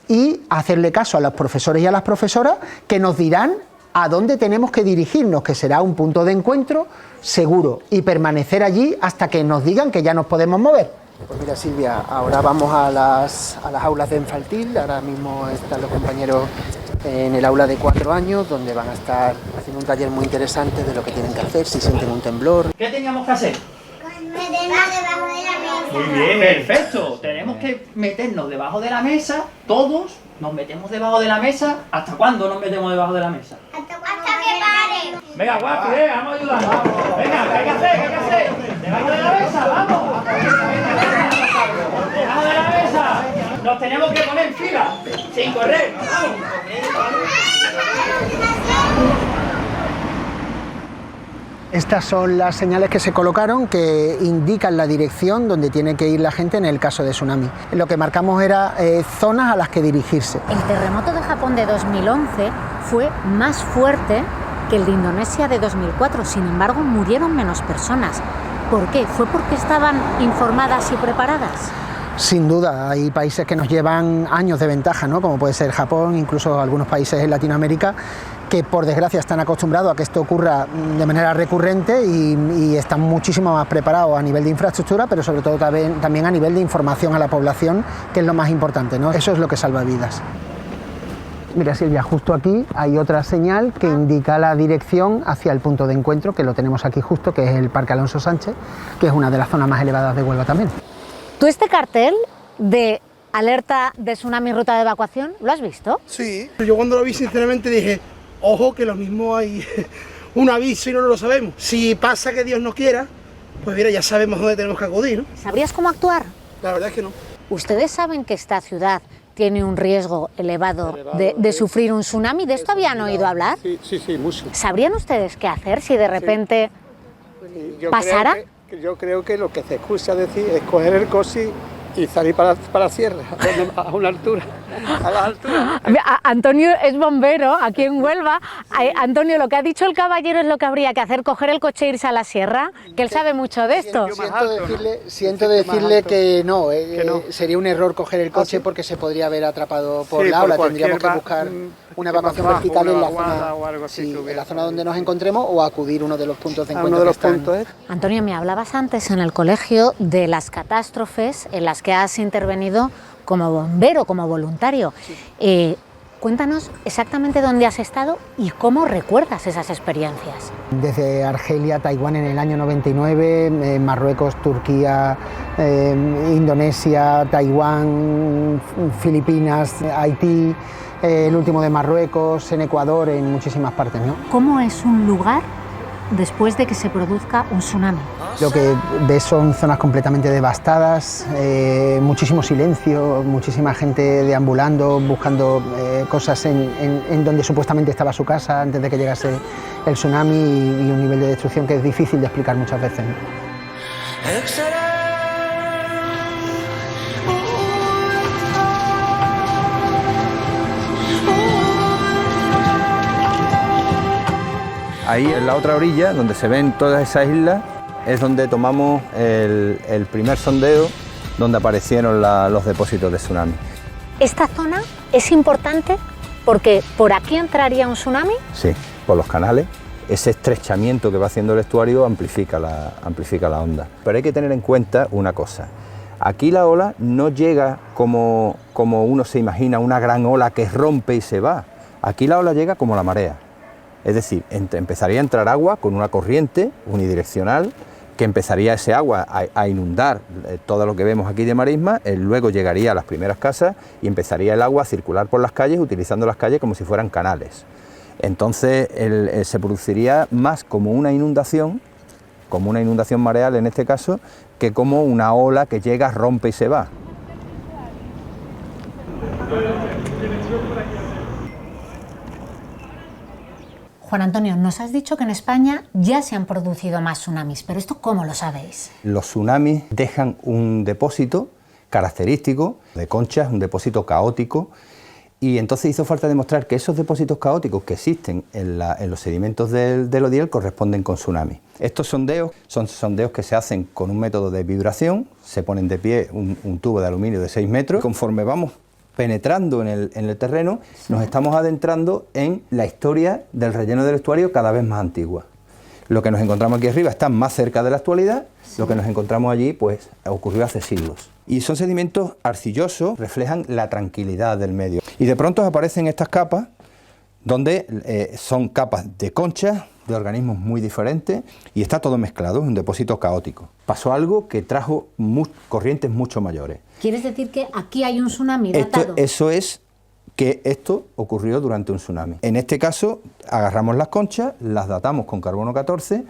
y hacerle caso a los profesores y a las profesoras que nos dirán a dónde tenemos que dirigirnos, que será un punto de encuentro seguro, y permanecer allí hasta que nos digan que ya nos podemos mover. Pues mira, Silvia, ahora vamos a las aulas de infantil. Ahora mismo están los compañeros en el aula de 4 años, donde van a estar haciendo un taller muy interesante de lo que tienen que hacer si sienten un temblor. ¿Qué teníamos que hacer? Meternos debajo de la mesa. Muy bien, perfecto. Tenemos que meternos debajo de la mesa, todos nos metemos debajo de la mesa. ¿Hasta cuándo nos metemos debajo de la mesa? Hasta que pare. Venga, guapi, vamos a ayudar. Venga, ¿qué hay que hacer? ¿Qué hay que hacer? Debajo de la mesa, vamos. Debajo de la mesa. Nos tenemos que poner en fila, sin correr. Vamos. Estas son las señales que se colocaron que indican la dirección donde tiene que ir la gente en el caso de tsunami. Lo que marcamos era zonas a las que dirigirse. El terremoto de Japón de 2011 fue más fuerte que el de Indonesia de 2004, sin embargo murieron menos personas. ¿Por qué? ¿Fue porque estaban informadas y preparadas? Sin duda, hay países que nos llevan años de ventaja, ¿no? Como puede ser Japón, incluso algunos países en Latinoamérica, que por desgracia están acostumbrados a que esto ocurra de manera recurrente y están muchísimo más preparados a nivel de infraestructura, pero sobre todo también a nivel de información a la población, que es lo más importante, ¿no? Eso es lo que salva vidas. Mira, Silvia, justo aquí hay otra señal que indica la dirección hacia el punto de encuentro, que lo tenemos aquí justo, que es el Parque Alonso Sánchez, que es una de las zonas más elevadas de Huelva también. ¿Tú este cartel de alerta de tsunami ruta de evacuación lo has visto? Sí, yo cuando lo vi sinceramente dije, ojo que lo mismo hay un aviso y no lo sabemos. Si pasa que Dios no quiera, pues mira, ya sabemos dónde tenemos que acudir, ¿no? ¿Sabrías cómo actuar? La verdad es que no. ¿Ustedes saben que esta ciudad tiene un riesgo elevado de sufrir un tsunami? ¿De esto habían oído hablar? Sí, mucho. ¿Sabrían ustedes qué hacer si de repente pasara? Yo creo que lo que se escucha decir es coger el coche y salir para la sierra, a una altura, a la altura. Antonio es bombero aquí en Huelva. Antonio, lo que ha dicho el caballero es lo que habría que hacer, coger el coche e irse a la sierra, que él sabe mucho de esto. Siento decirle que no, sería un error coger el coche porque se podría haber atrapado por la ola. Tendríamos que buscar una evacuación vertical en la zona, en la zona donde nos encontremos o acudir a uno de los puntos de encuentro. Antonio, me hablabas antes en el colegio de las catástrofes en las que has intervenido como bombero, como voluntario. Cuéntanos exactamente dónde has estado y cómo recuerdas esas experiencias. Desde Argelia, Taiwán en el año 99, Marruecos, Turquía, Indonesia, Taiwán, Filipinas, Haití, el último de Marruecos, en Ecuador, en muchísimas partes, ¿no? ¿Cómo es un lugar después de que se produzca un tsunami? Lo que ves son zonas completamente devastadas, muchísimo silencio, muchísima gente deambulando, buscando cosas en donde supuestamente estaba su casa antes de que llegase el tsunami y un nivel de destrucción que es difícil de explicar muchas veces, ¿no? Ahí en la otra orilla, donde se ven todas esas islas, es donde tomamos el primer sondeo, donde aparecieron los depósitos de tsunami. ¿Esta zona es importante porque por aquí entraría un tsunami? Sí, por los canales. Ese estrechamiento que va haciendo el estuario amplifica la onda. Pero hay que tener en cuenta una cosa. Aquí la ola no llega como uno se imagina, una gran ola que rompe y se va. Aquí la ola llega como la marea. Es decir, empezaría a entrar agua con una corriente unidireccional que empezaría ese agua a inundar todo lo que vemos aquí de marisma, luego llegaría a las primeras casas y empezaría el agua a circular por las calles, utilizando las calles como si fueran canales. Entonces se produciría más como una inundación mareal en este caso, que como una ola que llega, rompe y se va. Juan Antonio, nos has dicho que en España ya se han producido más tsunamis, pero ¿esto cómo lo sabéis? Los tsunamis dejan un depósito característico de conchas, un depósito caótico, y entonces hizo falta demostrar que esos depósitos caóticos que existen en los sedimentos del Odiel corresponden con tsunamis. Estos sondeos son sondeos que se hacen con un método de vibración, se ponen de pie un tubo de aluminio de 6 metros, conforme vamos penetrando en el terreno, nos estamos adentrando en la historia del relleno del estuario cada vez más antigua. Lo que nos encontramos aquí arriba está más cerca de la actualidad, lo que nos encontramos allí pues ocurrió hace siglos. Y son sedimentos arcillosos, reflejan la tranquilidad del medio. Y de pronto aparecen estas capas, donde son capas de conchas, de organismos muy diferentes, y está todo mezclado, es un depósito caótico. Pasó algo que trajo corrientes mucho mayores. ¿Quieres decir que aquí hay un tsunami datado? Eso es que esto ocurrió durante un tsunami. En este caso, agarramos las conchas, las datamos con carbono 14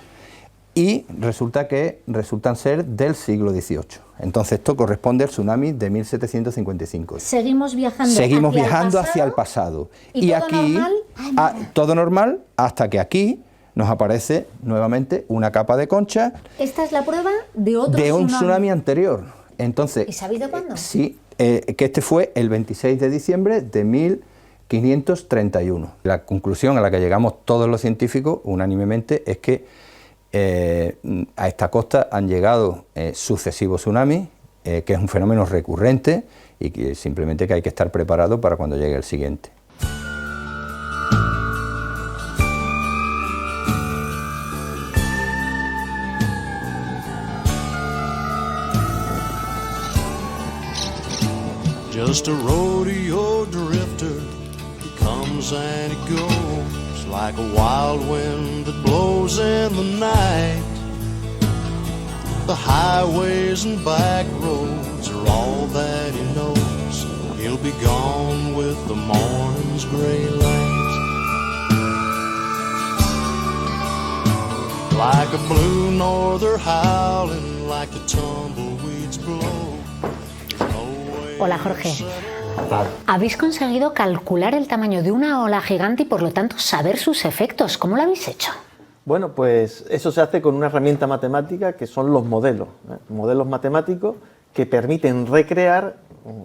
y resultan ser del siglo XVIII. Entonces esto corresponde al tsunami de 1755. Seguimos viajando hacia el pasado. ¿Y todo aquí, normal? Todo normal hasta que aquí nos aparece nuevamente una capa de concha. ¿Esta es la prueba de otro tsunami? De un tsunami anterior. Entonces, ¿y sabido cuándo? Sí, que este fue el 26 de diciembre de 1531. La conclusión a la que llegamos todos los científicos unánimemente es que a esta costa han llegado sucesivos tsunamis, que es un fenómeno recurrente y que simplemente que hay que estar preparado para cuando llegue el siguiente. just a rodeo drifter. He comes and he goes like a wild wind that blows in the night. The highways and back roads are all that he knows. He'll be gone with the morning's gray light. Like a blue norther howling, like the tumbleweeds blow. Hola Jorge. Habéis conseguido calcular el tamaño de una ola gigante y por lo tanto saber sus efectos. ¿Cómo lo habéis hecho? Bueno, pues eso se hace con una herramienta matemática que son los modelos, modelos matemáticos que permiten recrear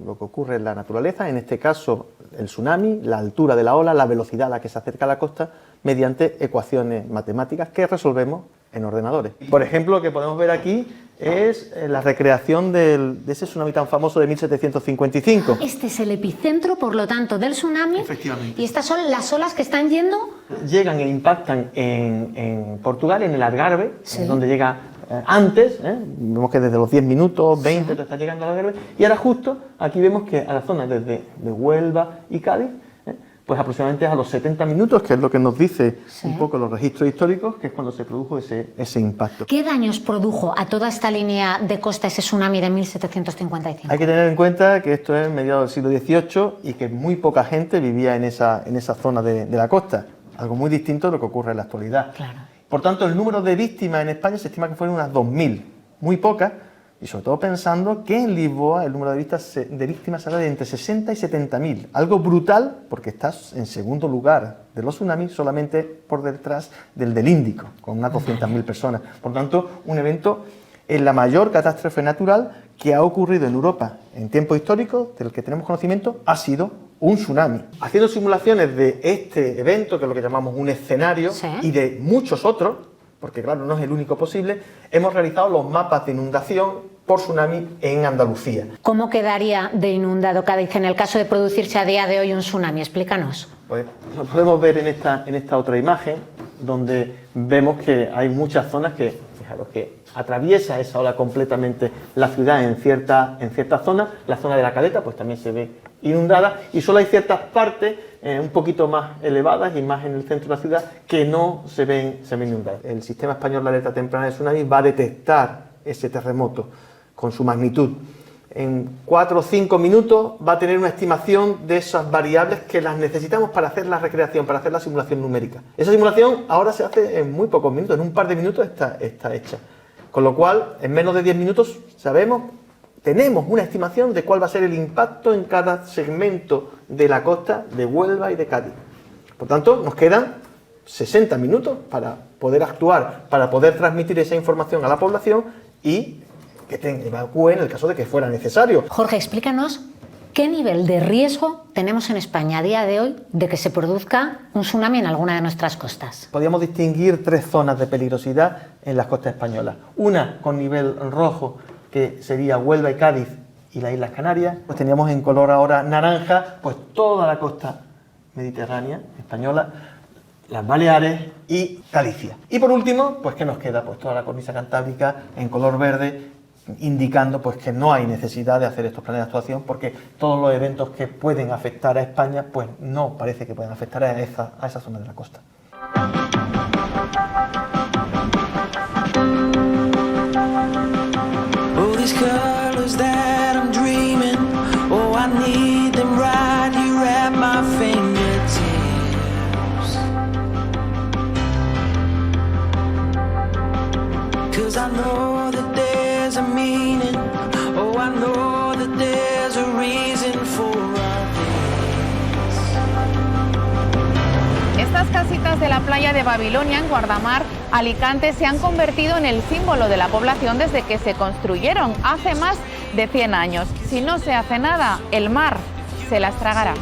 lo que ocurre en la naturaleza, en este caso el tsunami, la altura de la ola, la velocidad a la que se acerca a la costa, mediante ecuaciones matemáticas que resolvemos en ordenadores. Por ejemplo, lo que podemos ver aquí es la recreación de ese tsunami tan famoso de 1755. Este es el epicentro, por lo tanto, del tsunami. Efectivamente. Y estas son las olas que están yendo. Llegan e impactan en Portugal, en el Algarve, sí, donde llega antes, vemos que desde los 10 minutos, 20, sí, está llegando al Algarve, y ahora justo aquí vemos que a la zona desde de Huelva y Cádiz, pues aproximadamente a los 70 minutos, que es lo que nos dice un poco los registros históricos, que es cuando se produjo ese impacto. ¿Qué daños produjo a toda esta línea de costa ese tsunami de 1755? Hay que tener en cuenta que esto es mediados del siglo XVIII y que muy poca gente vivía en esa zona de la costa, algo muy distinto de lo que ocurre en la actualidad. Claro. Por tanto, el número de víctimas en España se estima que fueron unas 2.000, muy pocas, y sobre todo pensando que en Lisboa el número de víctimas será de entre 60 y 70.000, algo brutal porque estás en segundo lugar de los tsunamis, solamente por detrás del Índico, con unas 200.000 personas. Por tanto, un evento en la mayor catástrofe natural que ha ocurrido en Europa en tiempos históricos, del que tenemos conocimiento, ha sido un tsunami. Haciendo simulaciones de este evento, que es lo que llamamos un escenario, sí, y de muchos otros, porque claro, no es el único posible, hemos realizado los mapas de inundación por tsunami en Andalucía. ¿Cómo quedaría de inundado Cádiz en el caso de producirse a día de hoy un tsunami? Explícanos. Pues lo podemos ver en esta otra imagen, donde vemos que hay muchas zonas que, fijaros, que atraviesa esa ola completamente la ciudad en cierta zona. La zona de la Caleta pues también se ve inundada, y solo hay ciertas partes un poquito más elevadas y más en el centro de la ciudad que no se ven inundadas. El sistema español de alerta temprana de tsunami va a detectar ese terremoto con su magnitud. En 4 o 5 minutos va a tener una estimación de esas variables que las necesitamos para hacer la recreación, para hacer la simulación numérica. Esa simulación ahora se hace en muy pocos minutos, en un par de minutos está hecha. Con lo cual, en menos de 10 minutos tenemos una estimación de cuál va a ser el impacto en cada segmento de la costa de Huelva y de Cádiz. Por tanto, nos quedan 60 minutos para poder actuar, para poder transmitir esa información a la población y que evacúe en el caso de que fuera necesario. Jorge, explícanos qué nivel de riesgo tenemos en España a día de hoy de que se produzca un tsunami en alguna de nuestras costas. Podríamos distinguir 3 zonas de peligrosidad en las costas españolas. Una con nivel rojo, que sería Huelva y Cádiz y las Islas Canarias. Pues teníamos en color ahora naranja pues toda la costa mediterránea española, las Baleares y Galicia. Y por último, pues ¿qué nos queda? Pues toda la cornisa cantábrica en color verde, indicando pues que no hay necesidad de hacer estos planes de actuación, porque todos los eventos que pueden afectar a España pues no parece que puedan afectar a esa zona de la costa. These colors that I'm dreaming, oh, I need them right here at my fingertips. 'Cause I know that there's a meaning, oh, I know that there's a reason for Estas casitas de la playa de Babilonia, en Guardamar, Alicante, se han convertido en el símbolo de la población desde que se construyeron hace más de 100 años. Si no se hace nada, el mar se las tragará.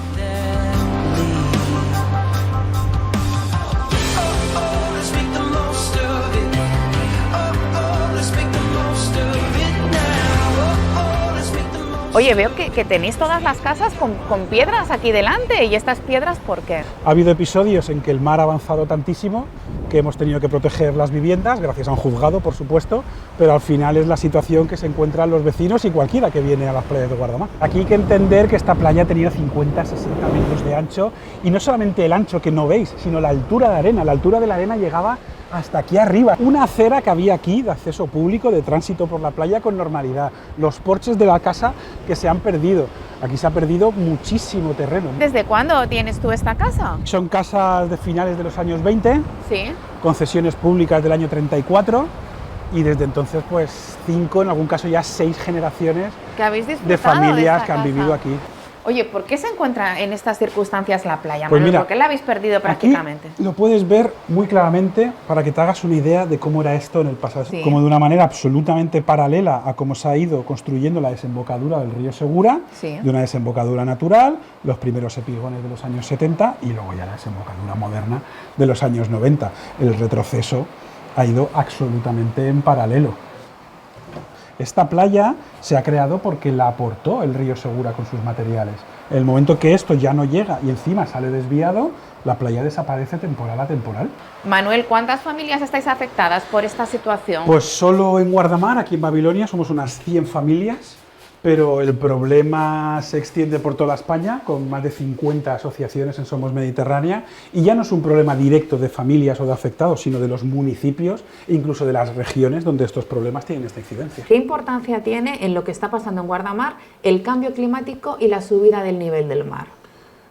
Oye, veo que tenéis todas las casas con piedras aquí delante. ¿Y estas piedras por qué? Ha habido episodios en que el mar ha avanzado tantísimo que hemos tenido que proteger las viviendas, gracias a un juzgado, por supuesto, pero al final es la situación que se encuentran los vecinos y cualquiera que viene a las playas de Guardamar. Aquí hay que entender que esta playa ha tenido 50-60 metros de ancho, y no solamente el ancho que no veis, sino la altura de arena. La altura de la arena llegaba hasta aquí arriba. Una acera que había aquí de acceso público, de tránsito por la playa con normalidad. Los porches de la casa que se han perdido. Aquí se ha perdido muchísimo terreno. ¿Desde cuándo tienes tú esta casa? Son casas de finales de los años 20, Sí. concesiones públicas del año 34, y desde entonces pues 5, en algún caso ya 6 generaciones ¿Que habéis disfrutado de familias esta que han casa? vivido aquí. Oye, ¿por qué se encuentra en estas circunstancias la playa, Pues Manuel? mira, ¿Por qué la habéis perdido prácticamente? Lo puedes ver muy claramente para que te hagas una idea de cómo era esto en el pasado. Sí. Como de una manera absolutamente paralela a cómo se ha ido construyendo la desembocadura del río Segura, Sí. de una desembocadura natural, los primeros espigones de los años 70 y luego ya la desembocadura moderna de los años 90. El retroceso ha ido absolutamente en paralelo. Esta playa se ha creado porque la aportó el río Segura con sus materiales. En el momento que esto ya no llega y encima sale desviado, la playa desaparece temporal a temporal. Manuel, ¿cuántas familias estáis afectadas por esta situación? Pues solo en Guardamar, aquí en Babilonia, somos unas 100 familias, pero el problema se extiende por toda España, con más de 50 asociaciones en Somos Mediterránea, y ya no es un problema directo de familias o de afectados, sino de los municipios e incluso de las regiones donde estos problemas tienen esta incidencia. ¿Qué importancia tiene en lo que está pasando en Guardamar el cambio climático y la subida del nivel del mar?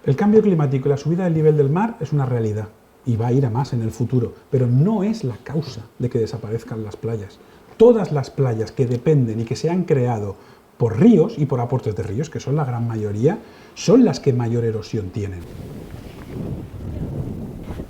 El cambio climático y la subida del nivel del mar es una realidad y va a ir a más en el futuro, pero no es la causa de que desaparezcan las playas. Todas las playas que dependen y que se han creado por ríos y por aportes de ríos, que son la gran mayoría, son las que mayor erosión tienen.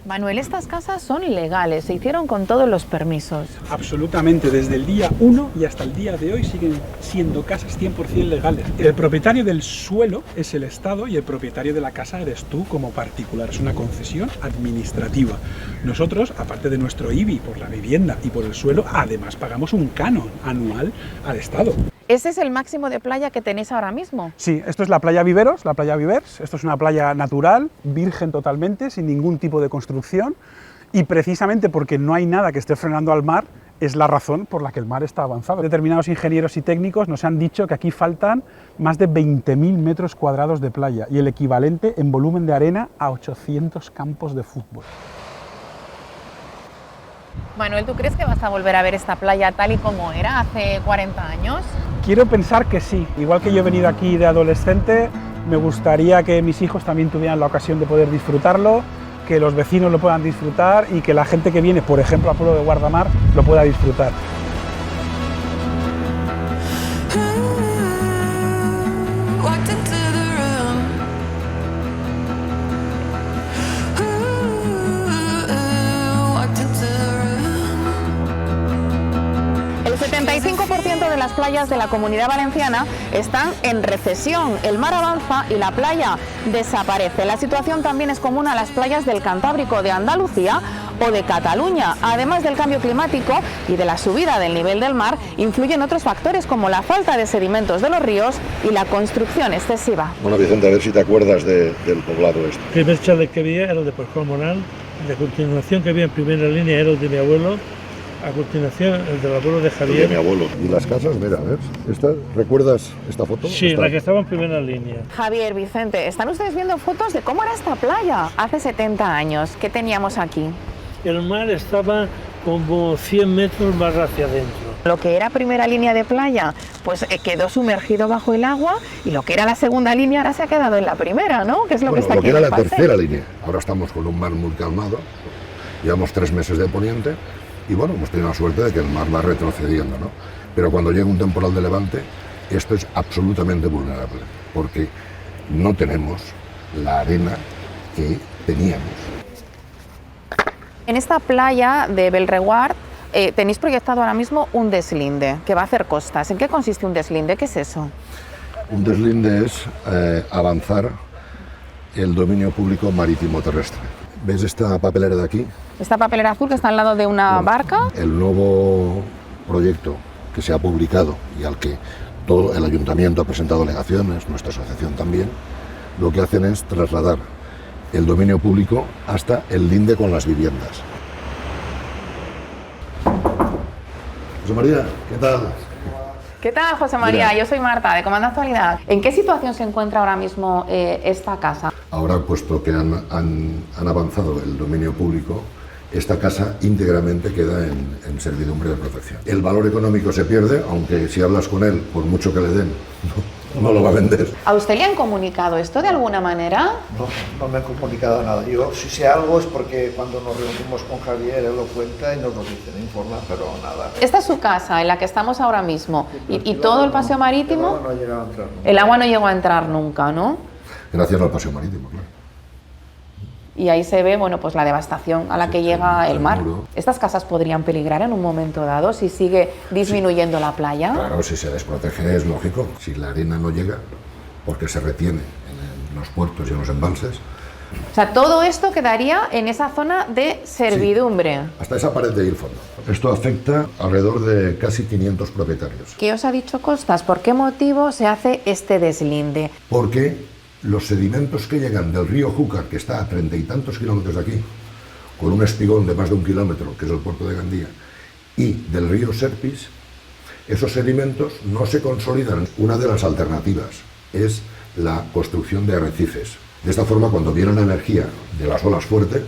Manuel, estas casas son legales, se hicieron con todos los permisos. Absolutamente, desde el día 1 y hasta el día de hoy siguen siendo casas 100% legales. El propietario del suelo es el Estado y el propietario de la casa eres tú como particular. Es una concesión administrativa. Nosotros, aparte de nuestro IBI por la vivienda y por el suelo, además pagamos un canon anual al Estado. ¿Ese es el máximo de playa que tenéis ahora mismo? Sí, esto es la playa Viveros, la playa Vivers. Esto es una playa natural, virgen totalmente, sin ningún tipo de construcción, y precisamente porque no hay nada que esté frenando al mar, es la razón por la que el mar está avanzado. Determinados ingenieros y técnicos nos han dicho que aquí faltan más de 20.000 metros cuadrados de playa y el equivalente en volumen de arena a 800 campos de fútbol. Manuel, ¿tú crees que vas a volver a ver esta playa tal y como era hace 40 años? Quiero pensar que sí. Igual que yo he venido aquí de adolescente, me gustaría que mis hijos también tuvieran la ocasión de poder disfrutarlo, que los vecinos lo puedan disfrutar y que la gente que viene, por ejemplo, al pueblo de Guardamar, lo pueda disfrutar. El 75% de las playas de la Comunidad Valenciana están en recesión. El mar avanza y la playa desaparece. La situación también es común a las playas del Cantábrico, de Andalucía o de Cataluña. Además del cambio climático y de la subida del nivel del mar, influyen otros factores como la falta de sedimentos de los ríos y la construcción excesiva. Bueno, Vicente, a ver si te acuerdas del poblado este. El primer chalet que había era el de Pascual Moral, de continuación que había en primera línea era el de mi abuelo, a continuación el del abuelo de Javier. El de mi abuelo. Y las casas, mira, ¿ves? ¿Recuerdas esta foto? Sí, la que estaba en primera línea. Javier, Vicente, están ustedes viendo fotos de cómo era esta playa hace 70 años. ¿Qué teníamos aquí? El mar estaba como 100 metros más hacia adentro. Lo que era primera línea de playa, pues quedó sumergido bajo el agua, y lo que era la segunda línea ahora se ha quedado en la primera, ¿no? Que es lo que está lo aquí que en era el la paseo. tercera línea. Ahora estamos con un mar muy calmado, llevamos 3 meses de poniente y bueno, hemos tenido la suerte de que el mar va retrocediendo, ¿no? Pero cuando llega un temporal de levante, esto es absolutamente vulnerable, porque no tenemos la arena que teníamos. En esta playa de Belreguard tenéis proyectado ahora mismo un deslinde que va a hacer costas. ¿En qué consiste un deslinde? ¿Qué es eso? Un deslinde es avanzar el dominio público marítimo terrestre. ¿Ves esta papelera de aquí? Esta papelera azul que está al lado de una barca. El nuevo proyecto que se ha publicado y al que todo el ayuntamiento ha presentado alegaciones, nuestra asociación también, lo que hacen es trasladar el dominio público hasta el linde con las viviendas. José María, ¿qué tal? ¿Qué tal, José María? Mira. Yo soy Marta, de Comando Actualidad. ¿En qué situación se encuentra ahora mismo esta casa? Ahora, puesto que han avanzado el dominio público, esta casa íntegramente queda en servidumbre de protección. El valor económico se pierde, aunque si hablas con él, por mucho que le den, no lo va a vender. ¿A usted le han comunicado esto de alguna manera? No me han comunicado nada. Yo, si sé algo, es porque cuando nos reunimos con Javier, él lo cuenta y nos lo dice, no informa, pero nada. Esta es su casa, en la que estamos ahora mismo. ¿Y todo el paseo marítimo? No ha llegado a entrar. El agua no llegó a entrar nunca, ¿no? Gracias al paseo marítimo, claro. Y ahí se ve, bueno, pues la devastación a la que llega el mar. ¿Estas casas podrían peligrar en un momento dado si sigue disminuyendo la playa? Claro, si se desprotege es lógico. Si la arena no llega, porque se retiene en los puertos y en los embalses. O sea, todo esto quedaría en esa zona de servidumbre. Hasta esa pared de ahí el fondo. Esto afecta alrededor de casi 500 propietarios. ¿Qué os ha dicho Costas? ¿Por qué motivo se hace este deslinde? Porque los sedimentos que llegan del río Júcar, que está a 30 y tantos kilómetros de aquí, con un espigón de más de 1 kilómetro, que es el puerto de Gandía, y del río Serpis, esos sedimentos no se consolidan. Una de las alternativas es la construcción de arrecifes. De esta forma, cuando viene la energía de las olas fuertes,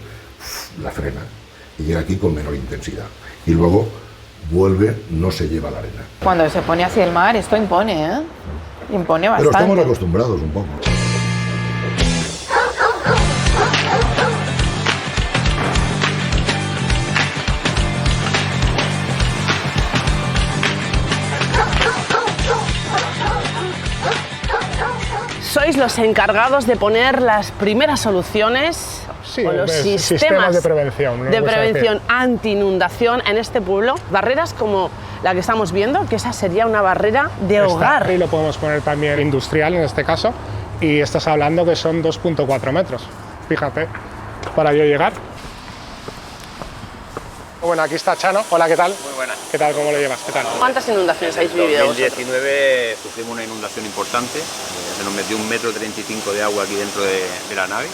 la frena y llega aquí con menor intensidad. Y luego vuelve, no se lleva la arena. Cuando se pone así el mar, esto impone, ¿eh? Impone bastante. Pero estamos acostumbrados un poco. Sois los encargados de poner las primeras soluciones o los sistemas de prevención, ¿no? de prevención anti-inundación en este pueblo. Barreras como la que estamos viendo, que esa sería una barrera de hogar. Y lo podemos poner también industrial en este caso, y estás hablando que son 2,4 metros. Fíjate, para yo llegar. Bueno, aquí está Chano. Hola, ¿qué tal? Muy buena. ¿Qué tal? ¿Cómo lo llevas? ¿Qué tal? ¿Cuántas inundaciones habéis vivido? En 2019 sufrimos una inundación importante. Se nos metió 1,35 m de agua aquí dentro de la nave.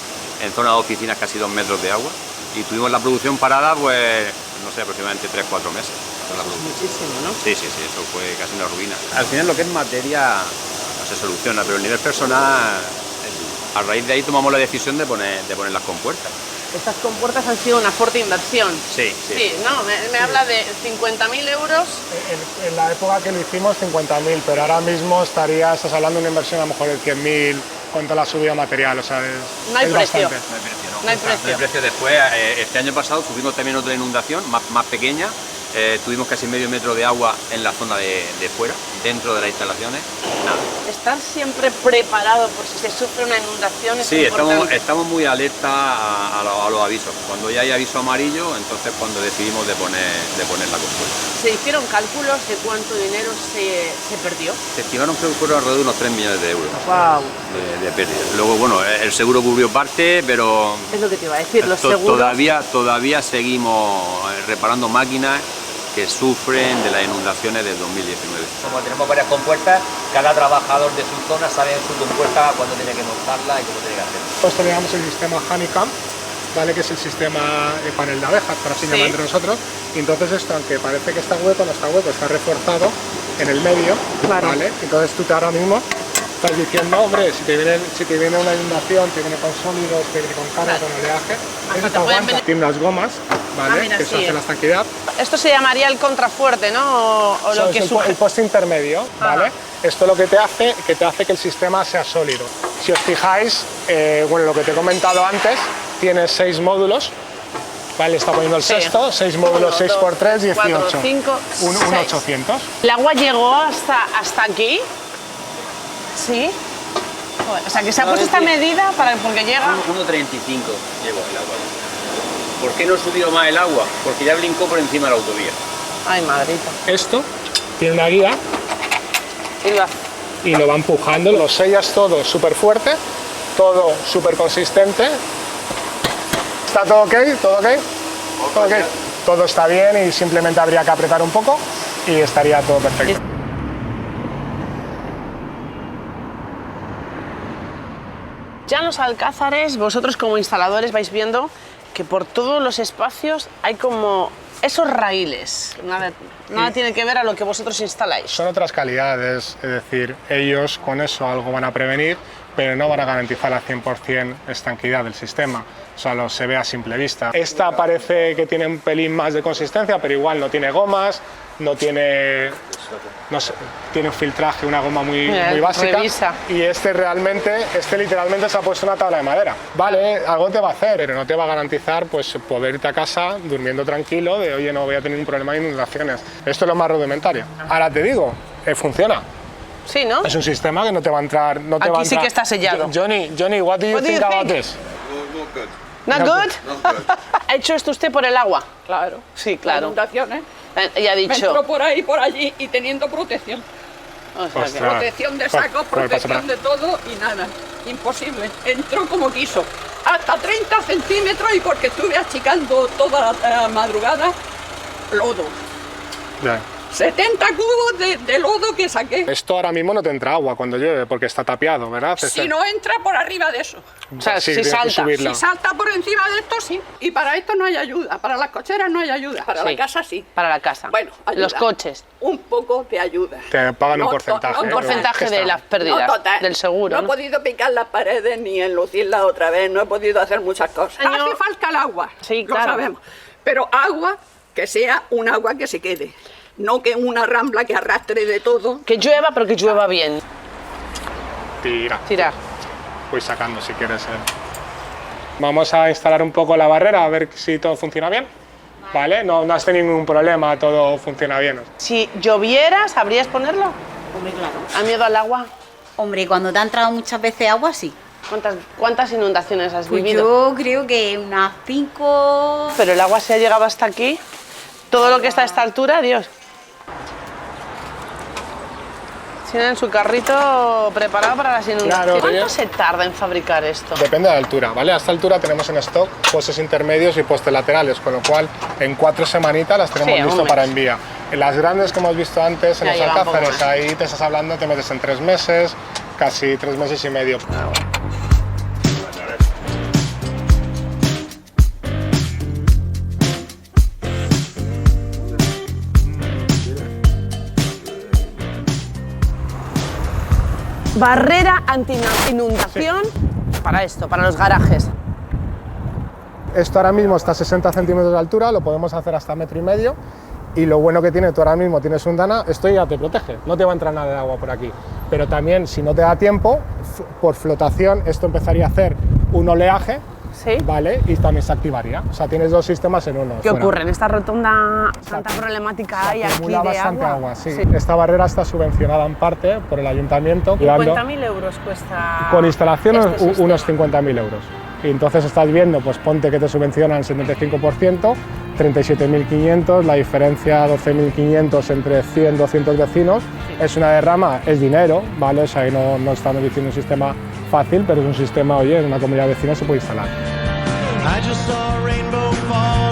En zona de oficinas casi 2 metros de agua. Y tuvimos la producción parada, pues, no sé, aproximadamente 3-4 meses. Muchísimo, ¿no? Sí, eso fue casi una ruina. Al final lo que es materia se soluciona, pero el nivel personal, a raíz de ahí tomamos la decisión de poner las compuertas. Estas compuertas han sido una fuerte inversión. Sí. Sí, no, me habla de 50.000 euros. En la época que lo hicimos 50.000, pero ahora mismo estás hablando de una inversión a lo mejor de 100.000 con toda la subida material, o sea, no hay precio. No hay precio. Después, este año pasado tuvimos también otra inundación más pequeña. Tuvimos casi medio metro de agua en la zona de fuera, dentro de las instalaciones, nada. Estar siempre preparado por si se sufre una inundación es importante. Estamos muy alerta a los avisos. Cuando ya hay aviso amarillo, entonces cuando decidimos de poner la compuerta. ¿Se hicieron cálculos de cuánto dinero se perdió? Se estimaron que fueron alrededor de unos 3 millones de euros. ¡Wow! De pérdida. Luego, bueno, el seguro cubrió parte, pero... Es lo que te iba a decir, los seguros... Todavía seguimos reparando máquinas que sufren de las inundaciones de 2019. Como tenemos varias compuertas, cada trabajador de su zona sabe en su compuerta cuándo tiene que montarla y cómo tiene que hacerlo. Pues teníamos el sistema Honeycomb, ¿vale? Que es el sistema de panel de abejas, por así llamar entre nosotros. Y entonces esto, aunque parece que está hueco, no está hueco, está reforzado en el medio, ¿vale? Entonces tú ahora mismo estás diciendo, hombre, si te viene una inundación, te viene con sólidos, te viene con carga, con oleaje, eso te aguanta. Tiene unas gomas, ¿vale? Mira, que eso hace la estanquidad. Esto se llamaría el contrafuerte, ¿no? O lo que es el poste intermedio, ¿vale? Esto lo que te hace que el sistema sea sólido. Si os fijáis, bueno, lo que te he comentado antes, tiene 6 módulos, ¿vale? Está poniendo el sexto, 6 módulos, 6 por 3, 18. 4, 5, un 800. ¿El agua llegó hasta aquí? Sí. O sea, que se ha puesto esta medida porque llega... 1,35 llegó el agua. ¿Por qué no subió más el agua? Porque ya brincó por encima de la autovía. Ay, madrita. Esto tiene una guía y lo va empujando, lo sellas todo súper fuerte, todo súper consistente. ¿Está todo ok? ¿Todo ok? ¿Todo ok? Todo está bien y simplemente habría que apretar un poco y estaría todo perfecto. Ya en los alcázares, vosotros como instaladores vais viendo que por todos los espacios hay como esos raíles, nada tiene que ver a lo que vosotros instaláis. Son otras calidades, es decir, ellos con eso algo van a prevenir, pero no van a garantizar al 100% estanquidad del sistema. O sea, se ve a simple vista. Esta parece que tiene un pelín más de consistencia, pero igual no tiene gomas, no tiene, no sé, tiene un filtraje, una goma muy básica. Revisa. Y este literalmente se ha puesto una tabla de madera. Vale, algo te va a hacer, pero no te va a garantizar pues poder irte a casa durmiendo tranquilo de oye, no voy a tener un problema de inundaciones. Esto es lo más rudimentario. Ahora te digo, funciona. Sí, ¿no? Es un sistema que no te va a entrar. No te Aquí va a entrar. Sí que está sellado. Johnny, what do you think about this? Not good. ¿Ha hecho esto usted por el agua? Claro. Sí, claro. Inundaciones. Y ha dicho. Me entró por ahí, por allí y teniendo protección. O sea, protección de sacos, protección de todo y nada. Imposible. Entró como quiso. Hasta 30 centímetros y porque estuve achicando toda la madrugada lodo. Ya. 70 cubos de lodo que saqué. Esto ahora mismo no te entra agua cuando llueve porque está tapiado, ¿verdad? Si no entra por arriba de eso. O sea, sí, si salta. Si salta por encima de esto, sí. Y para esto no hay ayuda. Para las cocheras no hay ayuda. Para la casa sí. Para la casa. Bueno, ayuda. Los coches. Un poco de ayuda. Te pagan un porcentaje. Un porcentaje de las pérdidas del seguro. No he podido picar las paredes ni enlucirlas otra vez. No he podido hacer muchas cosas. Hace falta el agua. Sí, claro. Lo sabemos. Pero agua que sea un agua que se quede. No que una rambla que arrastre de todo. Que llueva, pero que llueva bien. Tira. Voy sacando si quieres. Vamos a instalar un poco la barrera a ver si todo funciona bien. Vale, no has tenido ningún problema, todo funciona bien. Si lloviera, ¿sabrías ponerlo? Hombre, claro. ¿Ha miedo al agua? Hombre, cuando te ha entrado muchas veces agua, sí. ¿Cuántas inundaciones has Pues vivido? yo creo que unas 5... Pero el agua se ha llegado hasta aquí. Todo lo que está a esta altura, Dios. Tienen su carrito preparado para las inundaciones. Claro, ¿Cuánto se tarda en fabricar esto? Depende de la altura, ¿vale? A esta altura tenemos en stock postes intermedios y postes laterales, con lo cual en 4 semanitas las tenemos listo para envía. En las grandes que hemos visto antes, en los alcázares, ahí te estás hablando, te metes en 3 meses, casi 3 meses y medio. Barrera anti-inundación para esto, para los garajes. Esto ahora mismo está a 60 centímetros de altura, lo podemos hacer hasta 1,5 metros. Y lo bueno que tiene, tú ahora mismo tienes un Dana, esto ya te protege, no te va a entrar nada de agua por aquí. Pero también, si no te da tiempo, por flotación, esto empezaría a hacer un oleaje, ¿vale? Y también se activaría. O sea, tienes 2 sistemas en uno. ¿Qué ocurre? En esta rotonda tanta problemática hay aquí de bastante agua. Sí. Esta barrera está subvencionada en parte por el ayuntamiento. 50.000 euros cuesta. Con instalación unos 50.000 euros. Y entonces estás viendo, pues ponte que te subvencionan el 75%, 37.500, la diferencia 12.500 entre 100, 200 vecinos, es una derrama, es dinero, ¿vale? O sea, ahí no estamos diciendo un sistema fácil, pero es un sistema, oye, en una comunidad vecina se puede instalar. I just saw a rainbow fall